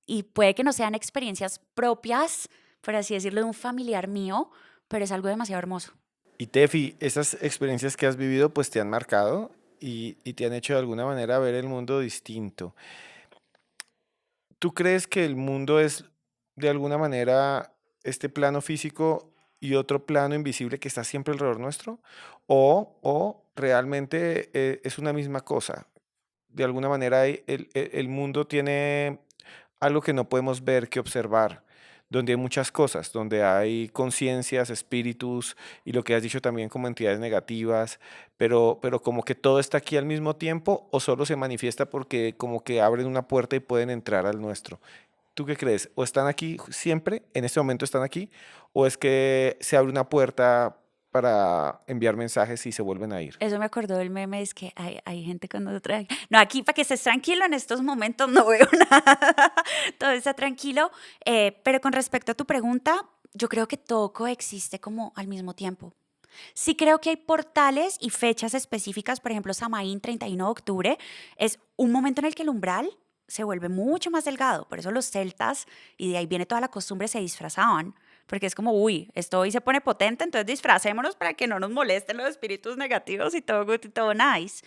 y puede que no sean experiencias propias, por así decirlo, de un familiar mío, pero es algo demasiado hermoso. Y Tefi, esas experiencias que has vivido pues te han marcado y te han hecho de alguna manera ver el mundo distinto. ¿Tú crees que el mundo es de alguna manera este plano físico y otro plano invisible que está siempre alrededor nuestro? ¿O realmente es una misma cosa? De alguna manera el mundo tiene algo que no podemos ver, que observar, donde hay muchas cosas, donde hay conciencias, espíritus y lo que has dicho también como entidades negativas, pero como que todo está aquí al mismo tiempo o solo se manifiesta porque como que abren una puerta y pueden entrar al nuestro. ¿Tú qué crees? ¿O están aquí siempre, en este momento están aquí, o es que se abre una puerta para enviar mensajes y se vuelven a ir. Eso me acordó del meme, es que hay gente cuando trae. No, aquí para que estés tranquilo en estos momentos no veo nada. Todo está tranquilo. Pero con respecto a tu pregunta, yo creo que todo coexiste como al mismo tiempo. Sí creo que hay portales y fechas específicas, por ejemplo, Samaín, 31 de octubre, es un momento en el que el umbral se vuelve mucho más delgado. Por eso los celtas, y de ahí viene toda la costumbre, se disfrazaban. Porque es como, uy, esto hoy se pone potente, entonces disfracémonos para que no nos molesten los espíritus negativos y todo good y todo nice.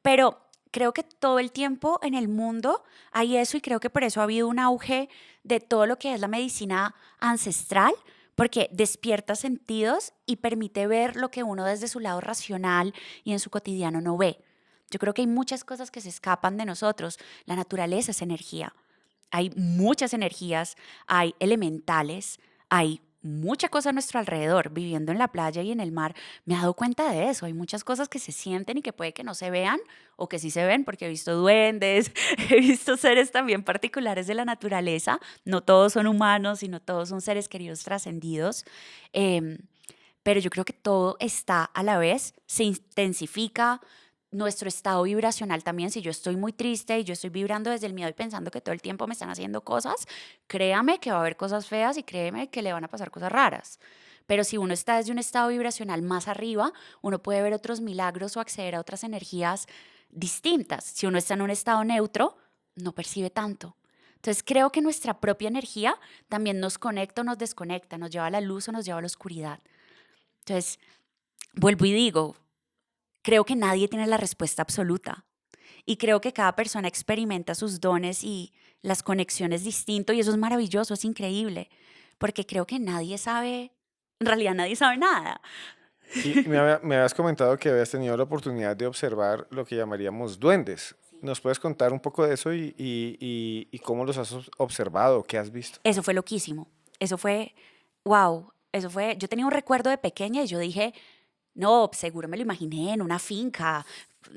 Pero creo que todo el tiempo en el mundo hay eso y creo que por eso ha habido un auge de todo lo que es la medicina ancestral, porque despierta sentidos y permite ver lo que uno desde su lado racional y en su cotidiano no ve. Yo creo que hay muchas cosas que se escapan de nosotros. La naturaleza es energía. Hay muchas energías, hay elementales, hay mucha cosa a nuestro alrededor. Viviendo en la playa y en el mar, me he dado cuenta de eso. Hay muchas cosas que se sienten y que puede que no se vean o que sí se ven, porque he visto duendes, he visto seres también particulares de la naturaleza. No todos son humanos, sino todos son seres queridos trascendidos. Em, pero yo creo que todo está a la vez, se intensifica nuestro estado vibracional también. Si yo estoy muy triste y yo estoy vibrando desde el miedo y pensando que todo el tiempo me están haciendo cosas, créame que va a haber cosas feas y créeme que le van a pasar cosas raras. Pero si uno está desde un estado vibracional más arriba, uno puede ver otros milagros o acceder a otras energías distintas. Si uno está en un estado neutro, no percibe tanto. Entonces creo que nuestra propia energía también nos conecta o nos desconecta, nos lleva a la luz o nos lleva a la oscuridad. Entonces, vuelvo y digo, creo que nadie tiene la respuesta absoluta y creo que cada persona experimenta sus dones y las conexiones distinto y eso es maravilloso, es increíble, porque creo que nadie sabe, en realidad nadie sabe nada. Y me habías comentado que habías tenido la oportunidad de observar lo que llamaríamos duendes. ¿Nos puedes contar un poco de eso y cómo los has observado, qué has visto? Eso fue loquísimo, eso fue, wow, eso fue, yo tenía un recuerdo de pequeña y yo dije, no, seguro me lo imaginé en una finca.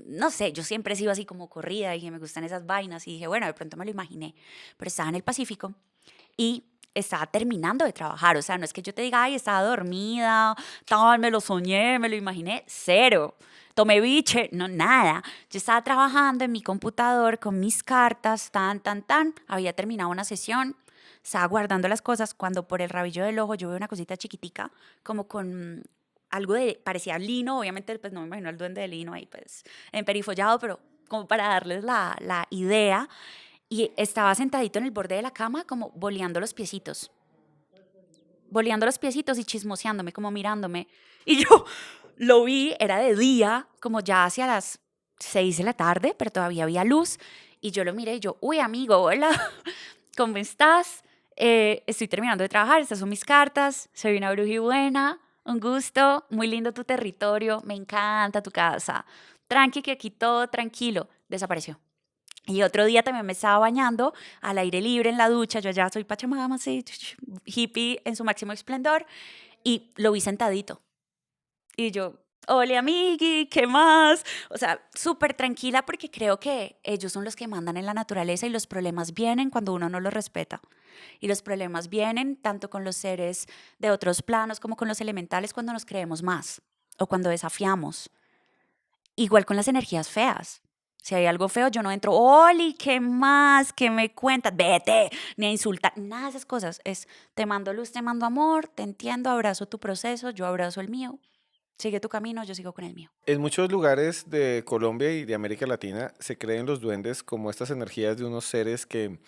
No sé, yo siempre he sido así como corrida y que me gustan esas vainas y dije, bueno, de pronto me lo imaginé. Pero estaba en el Pacífico y estaba terminando de trabajar. O sea, no es que yo te diga, ay, estaba dormida, tal, me lo soñé, me lo imaginé. Cero. Tomé biche, no, nada. Yo estaba trabajando en mi computador con mis cartas, tan, tan, tan. Había terminado una sesión, estaba guardando las cosas cuando por el rabillo del ojo yo veo una cosita chiquitica, como con algo de, parecía lino, obviamente pues no me imagino el duende de lino ahí pues emperifollado, pero como para darles la idea. Y estaba sentadito en el borde de la cama como boleando los piecitos y chismoseándome, como mirándome. Y yo lo vi, era de día, como ya hacia las 6 de la tarde, pero todavía había luz. Y yo lo miré y yo, uy, amigo, hola, ¿cómo estás? Estoy terminando de trabajar, estas son mis cartas, soy una buena, un gusto, muy lindo tu territorio, me encanta tu casa. Tranqui, que aquí todo tranquilo. Desapareció. Y otro día también me estaba bañando al aire libre en la ducha, yo ya soy pachamama, así, hippie en su máximo esplendor, y lo vi sentadito. Y yo, hola amigui, ¿qué más? O sea, súper tranquila porque creo que ellos son los que mandan en la naturaleza y los problemas vienen cuando uno no los respeta. Y los problemas vienen tanto con los seres de otros planos como con los elementales cuando nos creemos más o cuando desafiamos. Igual con las energías feas. Si hay algo feo, yo no entro, Oli, ¿qué más? ¿Qué me cuentas? Vete, ni a insultar, nada de esas cosas. Es, te mando luz, te mando amor, te entiendo, abrazo tu proceso, yo abrazo el mío. Sigue tu camino, yo sigo con el mío. En muchos lugares de Colombia y de América Latina se creen los duendes como estas energías de unos seres que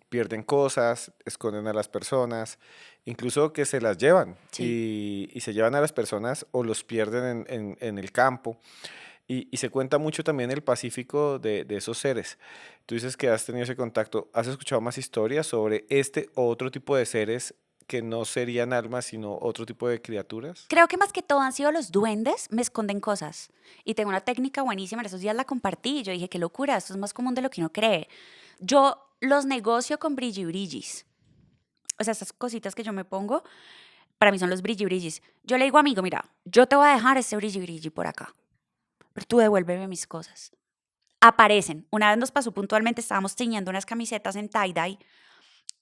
pierden cosas, esconden a las personas, incluso que se las llevan Sí. y se llevan a las personas o los pierden en el campo. Y se cuenta mucho también el Pacífico de esos seres. Tú dices que has tenido ese contacto. ¿Has escuchado más historias sobre este o otro tipo de seres que no serían almas, sino otro tipo de criaturas? Creo que más que todo han sido los duendes, me esconden cosas. Y tengo una técnica buenísima, en esos días la compartí y yo dije, qué locura, esto es más común de lo que uno cree. Yo los negocio con brillis. O sea, esas cositas que yo me pongo, para mí son los brillis. Yo le digo, amigo, mira, yo te voy a dejar este brilli por acá, pero tú devuélveme mis cosas. Aparecen. Una vez nos pasó puntualmente, estábamos teñiendo unas camisetas en tie-dye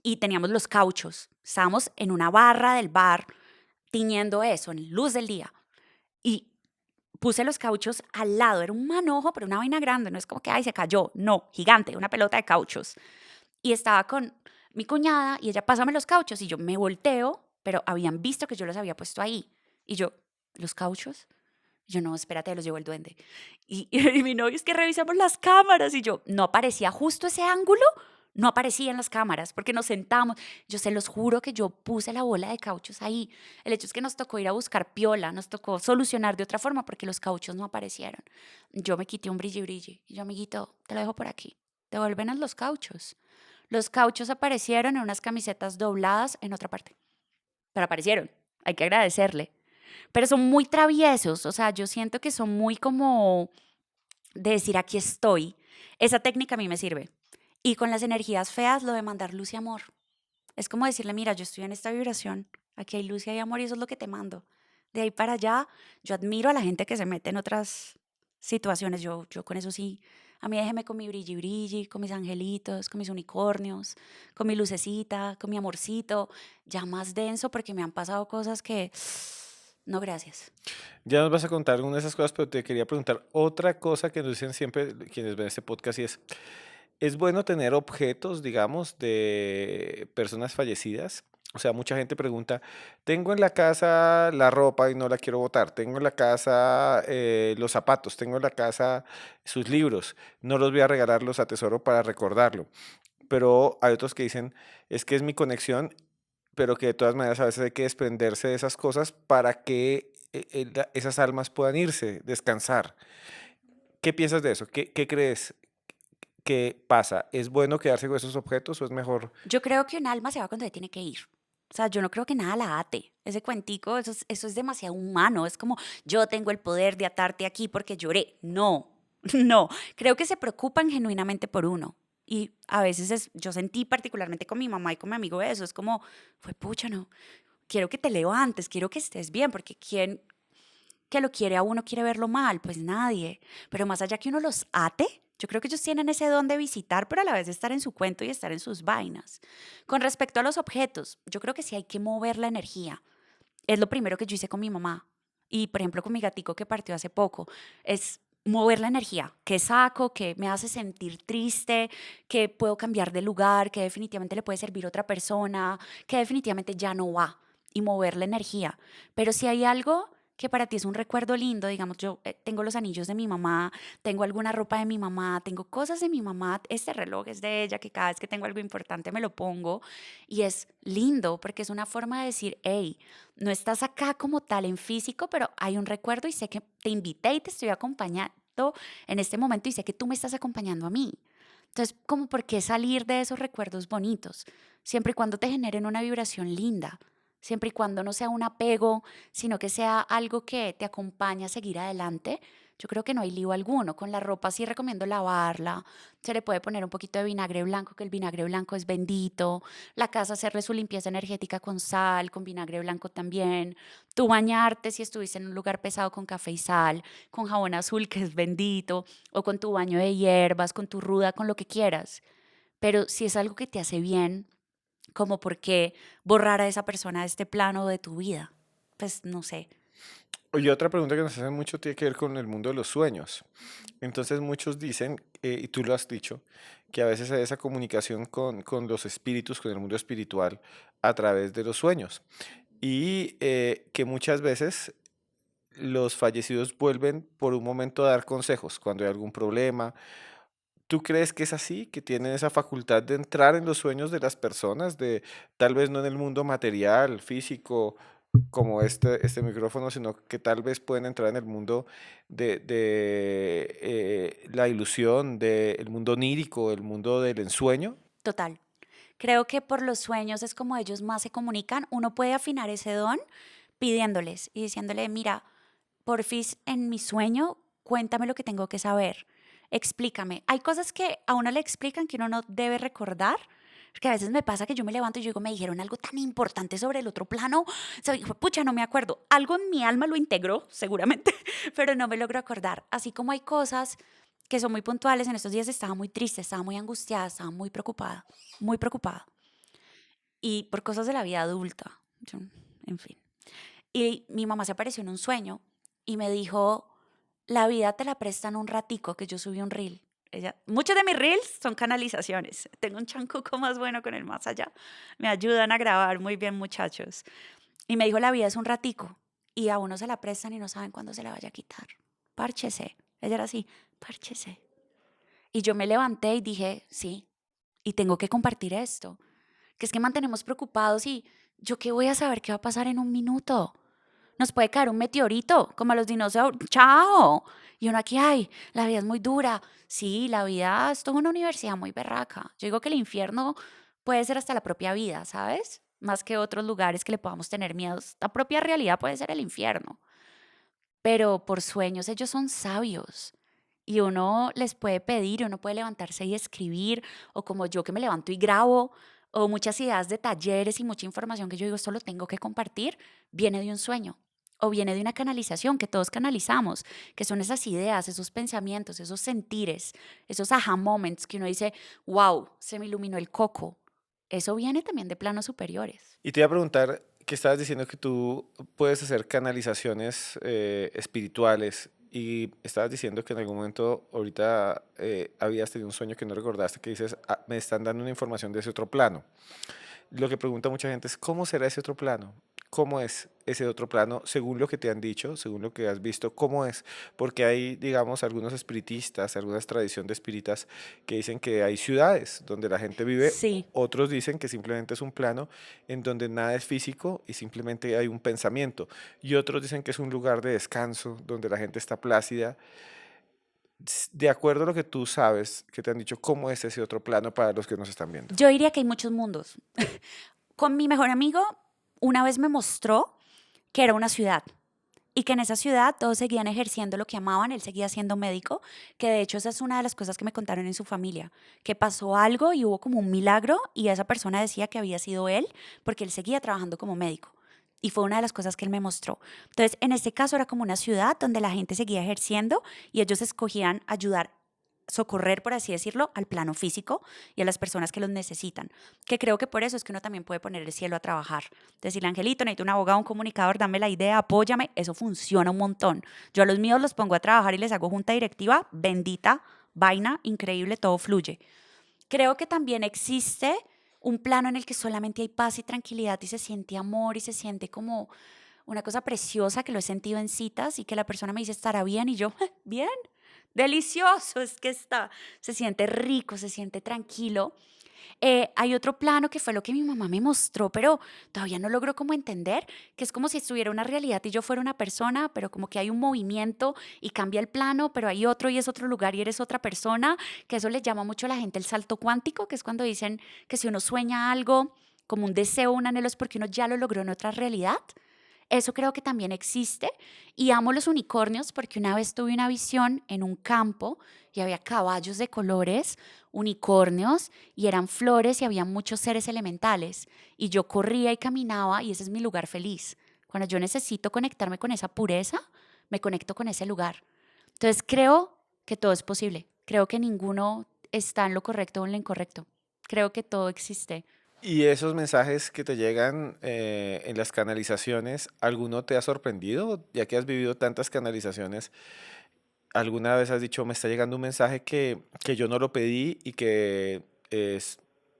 y teníamos los cauchos. Estábamos en una barra del bar tiñendo eso, en luz del día. puse los cauchos al lado, era un manojo, pero una vaina grande, no es como que, ay, se cayó, no, gigante, una pelota de cauchos. Y estaba con mi cuñada y ella, pásame los cauchos, y yo me volteo, pero habían visto que yo los había puesto ahí. Y yo, ¿los cauchos? Y yo, no, espérate, los llevó el duende. Y mi novio, es que revisamos las cámaras. Y yo, no aparecía justo ese ángulo, no aparecía en las cámaras, porque nos sentamos. Yo se los juro que yo puse la bola de cauchos ahí. El hecho es que nos tocó ir a buscar piola, nos tocó solucionar de otra forma, porque los cauchos no aparecieron. Yo me quité un brilli brilli. Y yo, amiguito, te lo dejo por aquí. Devuélvenos los cauchos. Los cauchos aparecieron en unas camisetas dobladas en otra parte. Pero aparecieron. Hay que agradecerle. Pero son muy traviesos, o sea, yo siento que son muy como de decir aquí estoy. Esa técnica a mí me sirve. Y con las energías feas, lo de mandar luz y amor. Es como decirle, mira, yo estoy en esta vibración, aquí hay luz y hay amor y eso es lo que te mando. De ahí para allá, yo admiro a la gente que se mete en otras situaciones. Yo con eso sí, a mí déjeme con mi brilli brilli, con mis angelitos, con mis unicornios, con mi lucecita, con mi amorcito, ya más denso porque me han pasado cosas que, no, gracias. Ya nos vas a contar alguna de esas cosas, pero te quería preguntar otra cosa que nos dicen siempre quienes ven este podcast y ¿es bueno tener objetos, digamos, de personas fallecidas? O sea, mucha gente pregunta, tengo en la casa la ropa y no la quiero botar, tengo en la casa los zapatos, tengo en la casa sus libros, no los voy a regalar, los atesoro para recordarlo. Pero hay otros que dicen, es que es mi conexión, pero que de todas maneras a veces hay que desprenderse de esas cosas para que esas almas puedan irse, descansar. ¿Qué piensas de eso? ¿Qué crees que pasa? ¿Es bueno quedarse con esos objetos o es mejor? Yo creo que un alma se va cuando tiene que ir. O sea, yo no creo que nada la ate. Ese cuentico, eso es demasiado humano. Es como, yo tengo el poder de atarte aquí porque lloré. No, no. Creo que se preocupan genuinamente por uno. Y a veces yo sentí particularmente con mi mamá y con mi amigo eso. Es como, fue pucha, no. Quiero que te levantes, quiero que estés bien, porque ¿quién que lo quiere a uno quiere verlo mal? Pues nadie. Pero más allá que uno los ate, yo creo que ellos tienen ese don de visitar, pero a la vez de estar en su cuento y estar en sus vainas. Con respecto a los objetos, yo creo que sí hay que mover la energía. Es lo primero que yo hice con mi mamá. Y, por ejemplo, con mi gatico que partió hace poco. Es mover la energía. ¿Qué saco? ¿Qué me hace sentir triste? ¿Qué puedo cambiar de lugar? ¿Qué definitivamente le puede servir a otra persona? ¿Qué definitivamente ya no va? Y mover la energía. Pero si hay algo que para ti es un recuerdo lindo, digamos, yo tengo los anillos de mi mamá, tengo alguna ropa de mi mamá, tengo cosas de mi mamá, este reloj es de ella, que cada vez que tengo algo importante me lo pongo y es lindo porque es una forma de decir, hey, no estás acá como tal en físico, pero hay un recuerdo y sé que te invité y te estoy acompañando en este momento y sé que tú me estás acompañando a mí. Entonces, ¿cómo por qué salir de esos recuerdos bonitos? Siempre y cuando te generen una vibración linda, siempre y cuando no sea un apego, sino que sea algo que te acompaña a seguir adelante. Yo creo que no hay lío alguno. Con la ropa sí recomiendo lavarla. Se le puede poner un poquito de vinagre blanco, que el vinagre blanco es bendito. La casa hacerle su limpieza energética con sal, con vinagre blanco también. Tú bañarte si estuviste en un lugar pesado con café y sal, con jabón azul, que es bendito, o con tu baño de hierbas, con tu ruda, con lo que quieras. Pero si es algo que te hace bien, como por qué borrar a esa persona de este plano de tu vida. Pues no sé. Y otra pregunta que nos hacen mucho tiene que ver con el mundo de los sueños. Entonces muchos dicen, y tú lo has dicho, que a veces hay esa comunicación con los espíritus, con el mundo espiritual, a través de los sueños. Y que muchas veces los fallecidos vuelven por un momento a dar consejos cuando hay algún problema. ¿Tú crees que es así, que tienen esa facultad de entrar en los sueños de las personas, de tal vez no en el mundo material, físico, como este micrófono, sino que tal vez pueden entrar en el mundo de la ilusión, del mundo onírico, el mundo del ensueño? Total. Creo que por los sueños es como ellos más se comunican. Uno puede afinar ese don pidiéndoles y diciéndole, mira, porfis, en mi sueño, cuéntame lo que tengo que saber. Explícame. Hay cosas que a uno le explican que uno no debe recordar. Porque a veces me pasa que yo me levanto y yo digo, me dijeron algo tan importante sobre el otro plano. O sea, hijo de pucha, no me acuerdo. Algo en mi alma lo integró, seguramente, pero no me logro acordar. Así como hay cosas que son muy puntuales. En estos días estaba muy triste, estaba muy angustiada, estaba muy preocupada, muy preocupada. Y por cosas de la vida adulta. En fin. Y mi mamá se apareció en un sueño y me dijo, La vida te la prestan un ratico, que yo subí un reel. Muchos de mis reels son canalizaciones. Tengo un chancuco más bueno con el más allá. Me ayudan a grabar muy bien, muchachos. Y me dijo, la vida es un ratico. Y a uno se la prestan y no saben cuándo se la vaya a quitar. Párchese. Ella era así, párchese. Y yo me levanté y dije, sí, y tengo que compartir esto. Que es que mantenemos preocupados y yo qué voy a saber qué va a pasar en un minuto. Nos puede caer un meteorito, como a los dinosaurios. ¡Chao! Y uno aquí, ay, la vida es muy dura. Sí, la vida es toda una universidad muy berraca. Yo digo que el infierno puede ser hasta la propia vida, ¿sabes? Más que otros lugares que le podamos tener miedos. La propia realidad puede ser el infierno. Pero por sueños ellos son sabios. Y uno les puede pedir, uno puede levantarse y escribir, o como yo que me levanto y grabo, o muchas ideas de talleres y mucha información que yo digo, esto lo tengo que compartir, viene de un sueño. O viene de una canalización que todos canalizamos, que son esas ideas, esos pensamientos, esos sentires, esos aha moments que uno dice, wow, se me iluminó el coco. Eso viene también de planos superiores. Y te iba a preguntar, que estabas diciendo que tú puedes hacer canalizaciones espirituales y estabas diciendo que en algún momento ahorita habías tenido un sueño que no recordaste, que dices, "Ah, me están dando una información de ese otro plano". Lo que pregunta mucha gente es, ¿cómo será ese otro plano? ¿Cómo es ese otro plano según lo que te han dicho, según lo que has visto? ¿Cómo es? Porque hay, digamos, algunos espiritistas, algunas tradiciones de espíritas que dicen que hay ciudades donde la gente vive, Sí. otros dicen que simplemente es un plano en donde nada es físico y simplemente hay un pensamiento. Y otros dicen que es un lugar de descanso donde la gente está plácida. De acuerdo a lo que tú sabes, que te han dicho, ¿cómo es ese otro plano para los que nos están viendo? Yo diría que hay muchos mundos. Con mi mejor amigo, una vez me mostró que era una ciudad y que en esa ciudad todos seguían ejerciendo lo que amaban, él seguía siendo médico, que de hecho esa es una de las cosas que me contaron en su familia, que pasó algo y hubo como un milagro y esa persona decía que había sido él porque él seguía trabajando como médico. Y fue una de las cosas que él me mostró. Entonces, en este caso era como una ciudad donde la gente seguía ejerciendo y ellos escogían ayudar, socorrer, por así decirlo, al plano físico y a las personas que los necesitan. Que creo que por eso es que uno también puede poner el cielo a trabajar. Decirle, Angelito, necesito un abogado, un comunicador, dame la idea, apóyame. Eso funciona un montón. Yo a los míos los pongo a trabajar y les hago junta directiva, bendita, vaina, increíble, todo fluye. Creo que también existe un plano en el que solamente hay paz y tranquilidad y se siente amor y se siente como una cosa preciosa que lo he sentido en citas y que la persona me dice, ¿estará bien? Y yo, bien, delicioso es que está, se siente rico, se siente tranquilo. Hay otro plano que fue lo que mi mamá me mostró, pero todavía no logro como entender, que es como si estuviera una realidad y yo fuera una persona, pero como que hay un movimiento y cambia el plano, pero hay otro y es otro lugar y eres otra persona, que eso le llama mucho a la gente el salto cuántico, que es cuando dicen que si uno sueña algo, como un deseo, un anhelo, es porque uno ya lo logró en otra realidad. Eso creo que también existe y amo los unicornios porque una vez tuve una visión en un campo y había caballos de colores, unicornios y eran flores y había muchos seres elementales y yo corría y caminaba y ese es mi lugar feliz. Cuando yo necesito conectarme con esa pureza, me conecto con ese lugar. Entonces creo que todo es posible. Creo que ninguno está en lo correcto o en lo incorrecto. Creo que todo existe. Y esos mensajes que te llegan en las canalizaciones, ¿alguno te ha sorprendido? Ya que has vivido tantas canalizaciones, ¿alguna vez has dicho, me está llegando un mensaje que yo no lo pedí y que es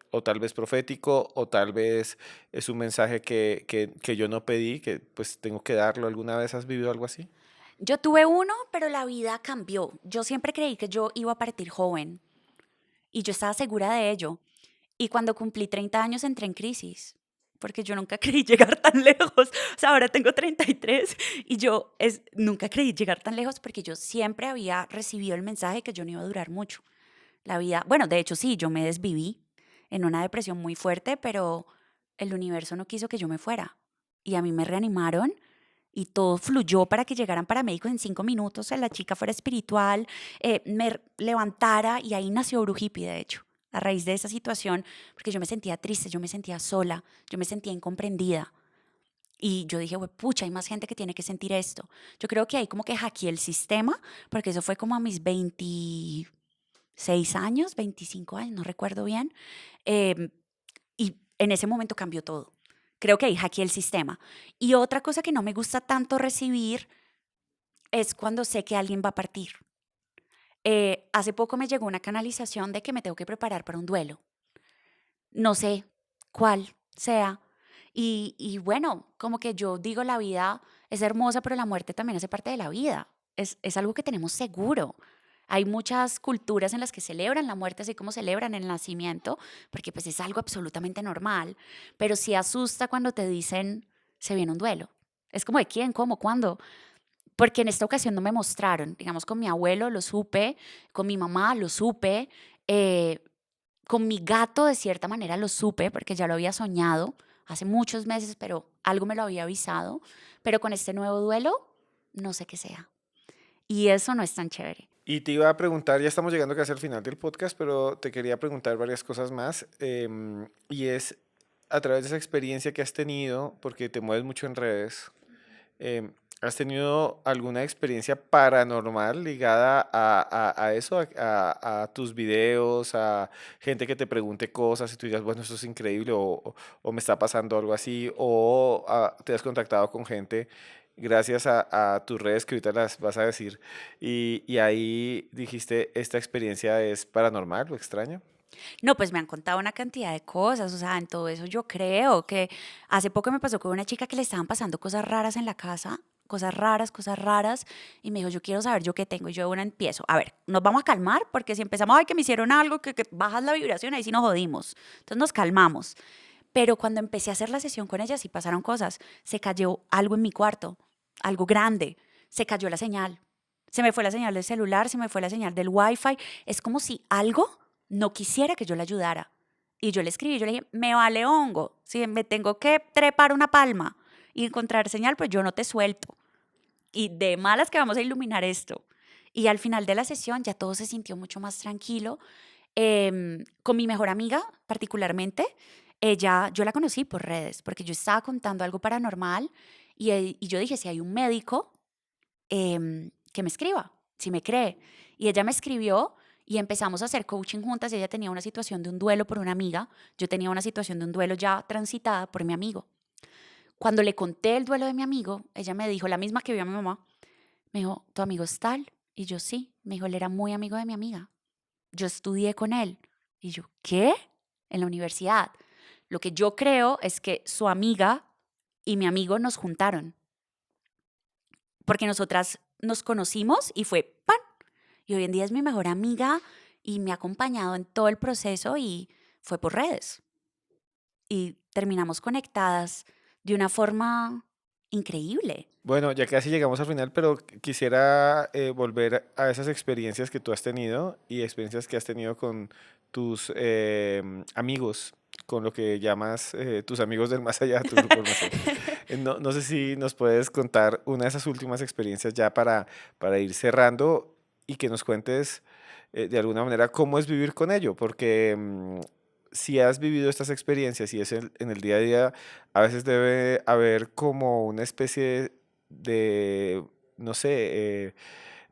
o tal vez profético o tal vez es un mensaje que yo no pedí, que pues tengo que darlo? ¿Alguna vez has vivido algo así? Yo tuve uno, pero la vida cambió. Yo siempre creí que yo iba a partir joven y yo estaba segura de ello. Y cuando cumplí 30 años entré en crisis, porque yo nunca creí llegar tan lejos. O sea, ahora tengo 33 y nunca creí llegar tan lejos porque yo siempre había recibido el mensaje que yo no iba a durar mucho. La vida, bueno, de hecho sí, yo me desviví en una depresión muy fuerte, pero el universo no quiso que yo me fuera. Y a mí me reanimaron y todo fluyó para que llegaran paramédicos en 5 minutos, la chica fuera espiritual, me levantara y ahí nació Brujipi, de hecho, a raíz de esa situación, porque yo me sentía triste, yo me sentía sola, yo me sentía incomprendida. Y yo dije, pucha, hay más gente que tiene que sentir esto. Yo creo que ahí como que hackeé el sistema, porque eso fue como a mis 26 años, 25 años, no recuerdo bien. em, y en ese momento cambió todo. Creo que ahí hackeé el sistema. Y otra cosa que no me gusta tanto recibir es cuando sé que alguien va a partir. Hace poco me llegó una canalización de que me tengo que preparar para un duelo. No sé cuál sea. Y bueno, como que yo digo, la vida es hermosa, pero la muerte también hace parte de la vida. Es algo que tenemos seguro. Hay muchas culturas en las que celebran la muerte así como celebran el nacimiento, porque pues es algo absolutamente normal, pero sí asusta cuando te dicen, se viene un duelo. Es como de quién, cómo, cuándo, porque en esta ocasión no me mostraron, digamos, con mi abuelo lo supe, con mi mamá lo supe, eh, con mi gato de cierta manera lo supe porque ya lo había soñado hace muchos meses, pero algo me lo había avisado. Pero con este nuevo duelo, no sé qué sea. Y eso no es tan chévere. Y te iba a preguntar, ya estamos llegando casi al final del podcast, pero te quería preguntar varias cosas más. Y es, a través de esa experiencia que has tenido, porque te mueves mucho en redes, ¿has tenido alguna experiencia paranormal ligada a eso, a tus videos, a gente que te pregunte cosas y tú digas, bueno, esto es increíble o me está pasando algo así, o te has contactado con gente gracias a tus redes que ahorita las vas a decir y ahí dijiste, esta experiencia es paranormal o extraña? No, pues me han contado una cantidad de cosas, o sea, en todo eso yo creo que hace poco me pasó con una chica que le estaban pasando cosas raras en la casa, cosas raras, y me dijo, yo quiero saber yo qué tengo, y yo de una empiezo, a ver, nos vamos a calmar, porque si empezamos, ay, que me hicieron algo, que bajas la vibración, ahí sí nos jodimos, entonces nos calmamos, pero cuando empecé a hacer la sesión con ella sí pasaron cosas, se cayó algo en mi cuarto, algo grande, se cayó la señal, se me fue la señal del celular, se me fue la señal del wifi, es como si algo no quisiera que yo le ayudara. Y yo le escribí, yo le dije, me vale hongo, si me tengo que trepar una palma y encontrar señal, pues yo no te suelto. Y de malas que vamos a iluminar esto. Y al final de la sesión ya todo se sintió mucho más tranquilo. Con mi mejor amiga, particularmente, ella, yo la conocí por redes, porque yo estaba contando algo paranormal y yo dije, si hay un médico, que me escriba, si me cree. Y ella me escribió y empezamos a hacer coaching juntas. Ella tenía una situación de un duelo por una amiga, yo tenía una situación de un duelo ya transitada por mi amigo. Cuando le conté el duelo de mi amigo, ella me dijo, la misma que vio a mi mamá, me dijo, ¿tu amigo es tal? Y yo sí, me dijo, él era muy amigo de mi amiga. Yo estudié con él. Y yo, ¿qué? En la universidad. Lo que yo creo es que su amiga y mi amigo nos juntaron, porque nosotras nos conocimos y fue ¡pan! Y hoy en día es mi mejor amiga y me ha acompañado en todo el proceso y fue por redes. Y terminamos conectadas de una forma increíble. Bueno, ya casi llegamos al final, pero quisiera volver a esas experiencias que tú has tenido y experiencias que has tenido con tus amigos, con lo que llamas tus amigos del más allá, tu grupo del más allá. No sé si nos puedes contar una de esas últimas experiencias ya para ir cerrando y que nos cuentes de alguna manera cómo es vivir con ello, porque si has vivido estas experiencias y es en el día a día, a veces debe haber como una especie de, no sé,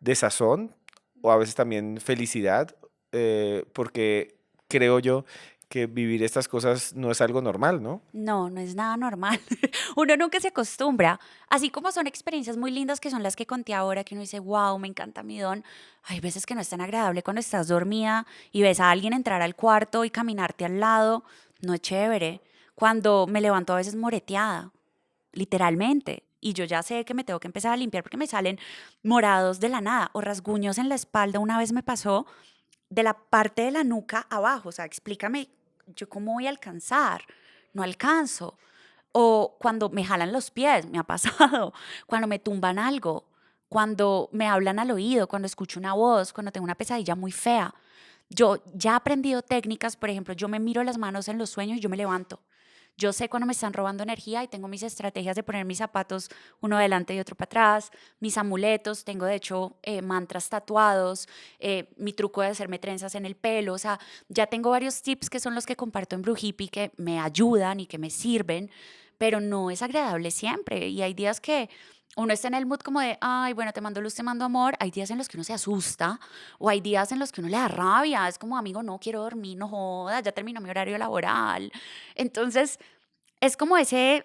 desazón o a veces también felicidad, porque creo yo que vivir estas cosas no es algo normal, ¿no? No, no es nada normal. Uno nunca se acostumbra. Así como son experiencias muy lindas que son las que conté ahora, que uno dice, wow, me encanta mi don. Hay veces que no es tan agradable cuando estás dormida y ves a alguien entrar al cuarto y caminarte al lado. No es chévere. Cuando me levanto a veces moreteada, literalmente. Y yo ya sé que me tengo que empezar a limpiar porque me salen morados de la nada o rasguños en la espalda. Una vez me pasó de la parte de la nuca abajo. O sea, explícame, ¿yo cómo voy a alcanzar? No alcanzo. O cuando me jalan los pies, me ha pasado. Cuando me tumban algo. Cuando me hablan al oído, cuando escucho una voz, cuando tengo una pesadilla muy fea. Yo ya he aprendido técnicas, por ejemplo, yo me miro las manos en los sueños y yo me levanto. Yo sé cuando me están robando energía y tengo mis estrategias de poner mis zapatos uno delante y otro para atrás, mis amuletos, tengo de hecho mantras tatuados, mi truco de hacerme trenzas en el pelo, o sea, ya tengo varios tips que son los que comparto en Brujipi que me ayudan y que me sirven, pero no es agradable siempre y hay días que uno está en el mood como de, ay, bueno, te mando luz, te mando amor. Hay días en los que uno se asusta o hay días en los que uno le da rabia. Es como, amigo, no quiero dormir, no jodas, ya terminó mi horario laboral. Entonces, es como ese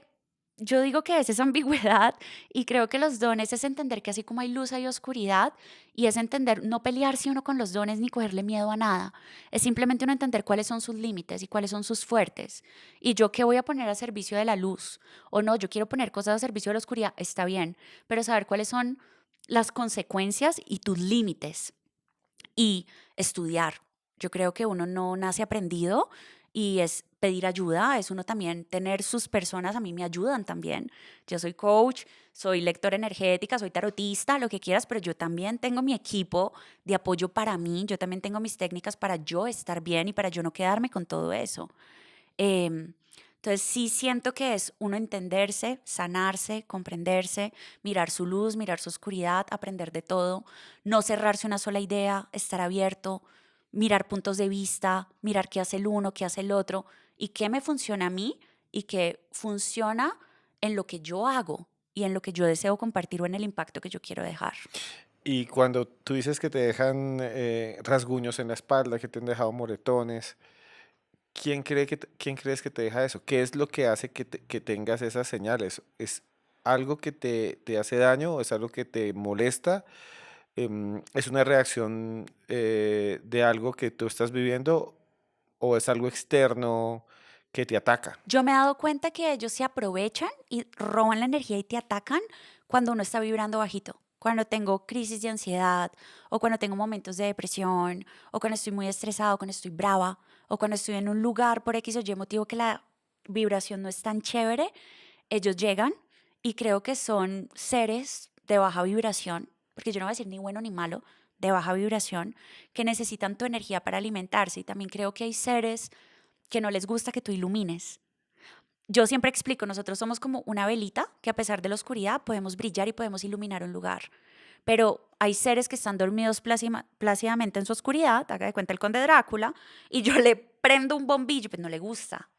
Yo digo que es esa ambigüedad y creo que los dones es entender que así como hay luz hay oscuridad y es entender no pelearse uno con los dones ni cogerle miedo a nada. Es simplemente uno entender cuáles son sus límites y cuáles son sus fuertes. Y yo qué voy a poner a servicio de la luz o no, yo quiero poner cosas a servicio de la oscuridad, está bien, pero saber cuáles son las consecuencias y tus límites y estudiar. Yo creo que uno no nace aprendido y es pedir ayuda, es uno también tener sus personas, a mí me ayudan también. Yo soy coach, soy lectora energética, soy tarotista, lo que quieras, pero yo también tengo mi equipo de apoyo para mí, yo también tengo mis técnicas para yo estar bien y para yo no quedarme con todo eso. Em, entonces sí siento que es uno entenderse, sanarse, comprenderse, mirar su luz, mirar su oscuridad, aprender de todo, no cerrarse una sola idea, estar abierto, mirar puntos de vista, mirar qué hace el uno, qué hace el otro y qué me funciona a mí y qué funciona en lo que yo hago y en lo que yo deseo compartir o en el impacto que yo quiero dejar. Y cuando tú dices que te dejan rasguños en la espalda, que te han dejado moretones, ¿quién crees que te deja eso? ¿Qué es lo que hace que tengas esas señales? ¿Es algo que te hace daño o es algo que te molesta? ¿Es una reacción de algo que tú estás viviendo o es algo externo que te ataca? Yo me he dado cuenta que ellos se aprovechan y roban la energía y te atacan cuando uno está vibrando bajito. Cuando tengo crisis de ansiedad, o cuando tengo momentos de depresión, o cuando estoy muy estresado, cuando estoy brava, o cuando estoy en un lugar por X o Y motivo que la vibración no es tan chévere, ellos llegan y creo que son seres de baja vibración, porque yo no voy a decir ni bueno ni malo, de baja vibración, que necesitan tu energía para alimentarse. Y también creo que hay seres que no les gusta que tú ilumines. Yo siempre explico, nosotros somos como una velita que a pesar de la oscuridad podemos brillar y podemos iluminar un lugar. Pero hay seres que están dormidos plácidamente en su oscuridad, haga de cuenta el conde Drácula, y yo le prendo un bombillo, pues no le gusta,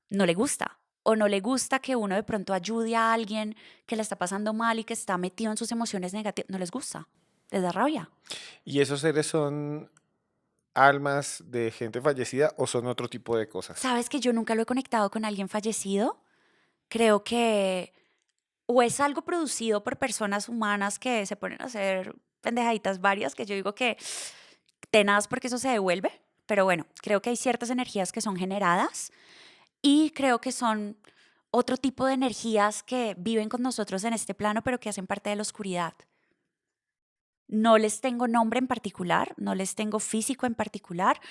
no le gusta. O no le gusta que uno de pronto ayude a alguien que la está pasando mal y que está metido en sus emociones negativas. No les gusta, les da rabia. ¿Y esos seres son almas de gente fallecida o son otro tipo de cosas? ¿Sabes que yo nunca lo he conectado con alguien fallecido? Creo que o es algo producido por personas humanas que se ponen a hacer pendejaditas varias, que yo digo que tenaz porque eso se devuelve, pero bueno, creo que hay ciertas energías que son generadas y creo que son otro tipo de energías que viven con nosotros en este plano, pero que hacen parte de la oscuridad. No les tengo nombre en particular, no les tengo físico en particular,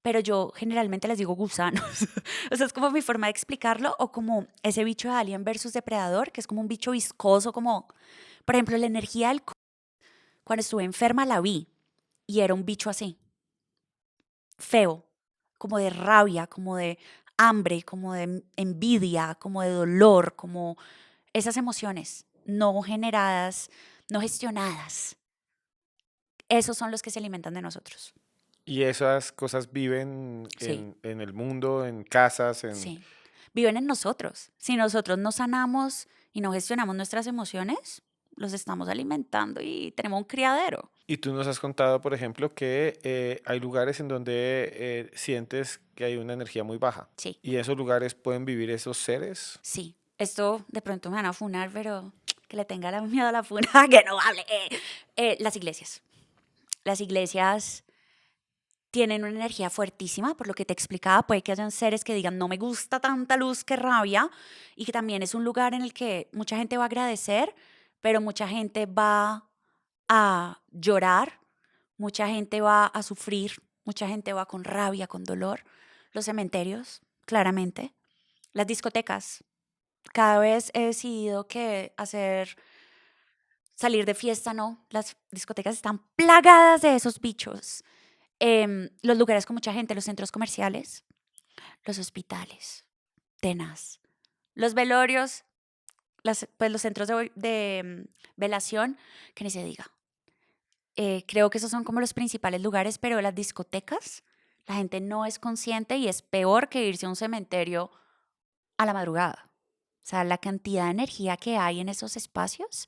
pero yo generalmente les digo gusanos. O sea, es como mi forma de explicarlo, o como ese bicho de Alien versus Depredador, que es como un bicho viscoso, como, por ejemplo, la energía del... Cuando estuve enferma la vi y era un bicho así, feo, como de rabia, como de hambre, como de envidia, como de dolor, como esas emociones no generadas, no gestionadas. Esos son los que se alimentan de nosotros. Y esas cosas viven Sí. en el mundo, en casas, en... Sí, viven en nosotros. Si nosotros no sanamos y no gestionamos nuestras emociones, los estamos alimentando y tenemos un criadero. Y tú nos has contado, por ejemplo, que hay lugares en donde sientes que hay una energía muy baja. Sí, Y en esos lugares pueden vivir esos seres. sí. Esto de pronto me van a funar, pero que le tenga miedo a la funa, que no hable. Las iglesias. Las iglesias tienen una energía fuertísima, por lo que te explicaba, puede que hayan seres que digan, no me gusta tanta luz, que rabia, y que también es un lugar en el que mucha gente va a agradecer, pero mucha gente va a llorar, mucha gente va a sufrir, mucha gente va con rabia, con dolor. Los cementerios, claramente. Las discotecas. Cada vez he decidido que salir de fiesta no. Las discotecas están plagadas de esos bichos. Los lugares con mucha gente, los centros comerciales, los hospitales, tenaz. Los velorios, pues los centros velación, que ni se diga. Creo que esos son como los principales lugares, pero las discotecas, la gente no es consciente y es peor que irse a un cementerio a la madrugada. O sea, la cantidad de energía que hay en esos espacios,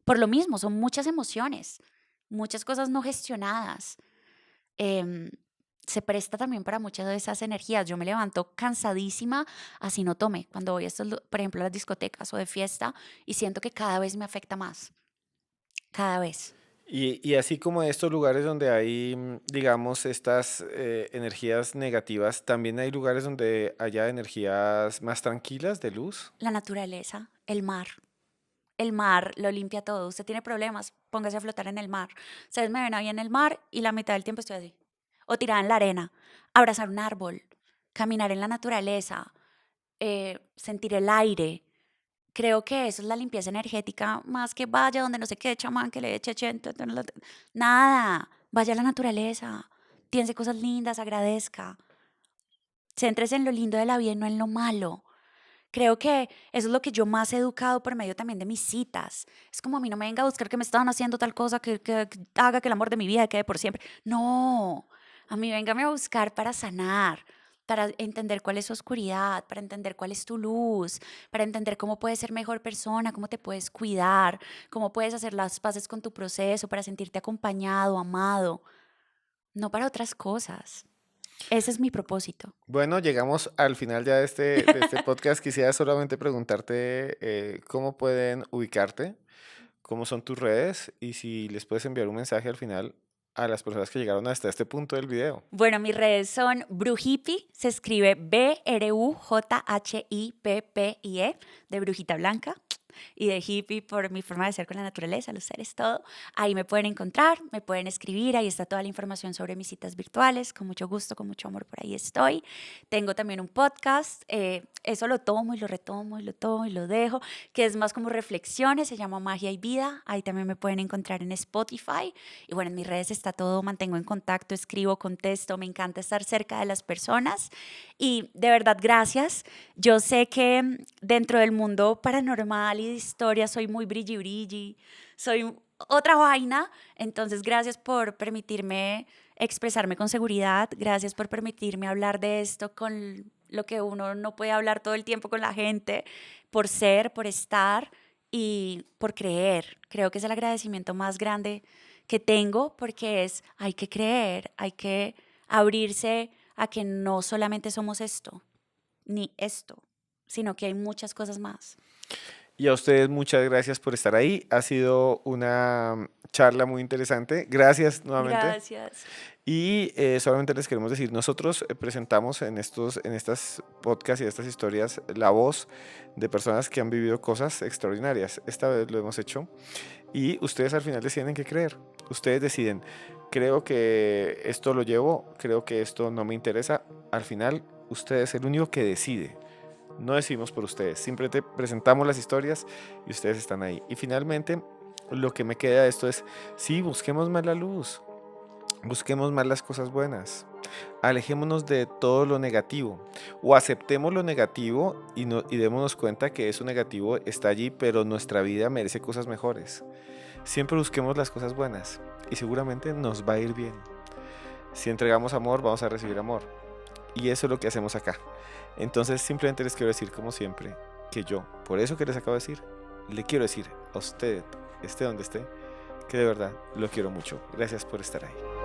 por lo mismo, son muchas emociones, muchas cosas no gestionadas. Em, se presta también para muchas de esas energías. Yo me levanto cansadísima, así no tome, cuando voy a estos, por ejemplo, a las discotecas o de fiesta, y siento que cada vez me afecta más, cada vez. Y así como estos lugares donde hay, digamos, estas energías negativas, también hay lugares donde haya energías más tranquilas de luz. La naturaleza, el mar lo limpia todo. Usted tiene problemas, póngase a flotar en el mar. Ustedes me ven ahí en el mar y la mitad del tiempo estoy así. O tirada en la arena, abrazar un árbol, caminar en la naturaleza, sentir el aire. Creo que eso es la limpieza energética, más que vaya donde no sé qué chamán que le eche chento, nada, vaya a la naturaleza, piense cosas lindas, agradezca, céntrese en lo lindo de la vida y no en lo malo. Creo que eso es lo que yo más he educado por medio también de mis citas. Es como a mí no me venga a buscar que me estaban haciendo tal cosa que haga que el amor de mi vida quede por siempre. No, a mí véngame a buscar para sanar, para entender cuál es su oscuridad, para entender cuál es tu luz, para entender cómo puedes ser mejor persona, cómo te puedes cuidar, cómo puedes hacer las paces con tu proceso, para sentirte acompañado, amado, no para otras cosas. Ese es mi propósito. Bueno, llegamos al final ya de este podcast. Quisiera solamente preguntarte cómo pueden ubicarte, cómo son tus redes y si les puedes enviar un mensaje al final a las personas que llegaron hasta este punto del video. Bueno, mis redes son Brujipi, se escribe Brujhippie, de Brujita Blanca, y de hippie por mi forma de ser con la naturaleza, los seres, todo. Ahí me pueden encontrar, me pueden escribir, ahí está toda la información sobre mis citas virtuales, con mucho gusto, con mucho amor, por ahí estoy. Tengo también un podcast, eso lo tomo y lo retomo y lo tomo y lo dejo, que es más como reflexiones, se llama Magia y Vida, ahí también me pueden encontrar en Spotify. Y bueno, en mis redes está todo, mantengo en contacto, escribo, contesto, me encanta estar cerca de las personas. Y de verdad, gracias. Yo sé que dentro del mundo paranormal y de historia soy muy brilli brilli, soy otra vaina. Entonces, gracias por permitirme expresarme con seguridad. Gracias por permitirme hablar de esto con lo que uno no puede hablar todo el tiempo con la gente, por ser, por estar y por creer. Creo que es el agradecimiento más grande que tengo porque hay que creer, hay que abrirse a que no solamente somos esto, ni esto, sino que hay muchas cosas más. Y a ustedes muchas gracias por estar ahí. Ha sido una charla muy interesante. Gracias nuevamente. Gracias. Y solamente les queremos decir, nosotros presentamos en estas podcasts y estas historias la voz de personas que han vivido cosas extraordinarias. Esta vez lo hemos hecho. Y ustedes al final deciden en qué creer. Ustedes deciden, creo que esto lo llevo, creo que esto no me interesa. Al final, usted es el único que decide. No decidimos por ustedes, simplemente presentamos las historias y ustedes están ahí. Y finalmente, lo que me queda de esto es, sí, busquemos más la luz, busquemos más las cosas buenas, alejémonos de todo lo negativo o aceptemos lo negativo y démonos cuenta que eso negativo está allí, pero nuestra vida merece cosas mejores. Siempre busquemos las cosas buenas y seguramente nos va a ir bien. Si entregamos amor, vamos a recibir amor. Y eso es lo que hacemos acá. Entonces simplemente les quiero decir, como siempre, que yo, por eso que les acabo de decir, le quiero decir a usted, esté donde esté, que de verdad lo quiero mucho. Gracias por estar ahí.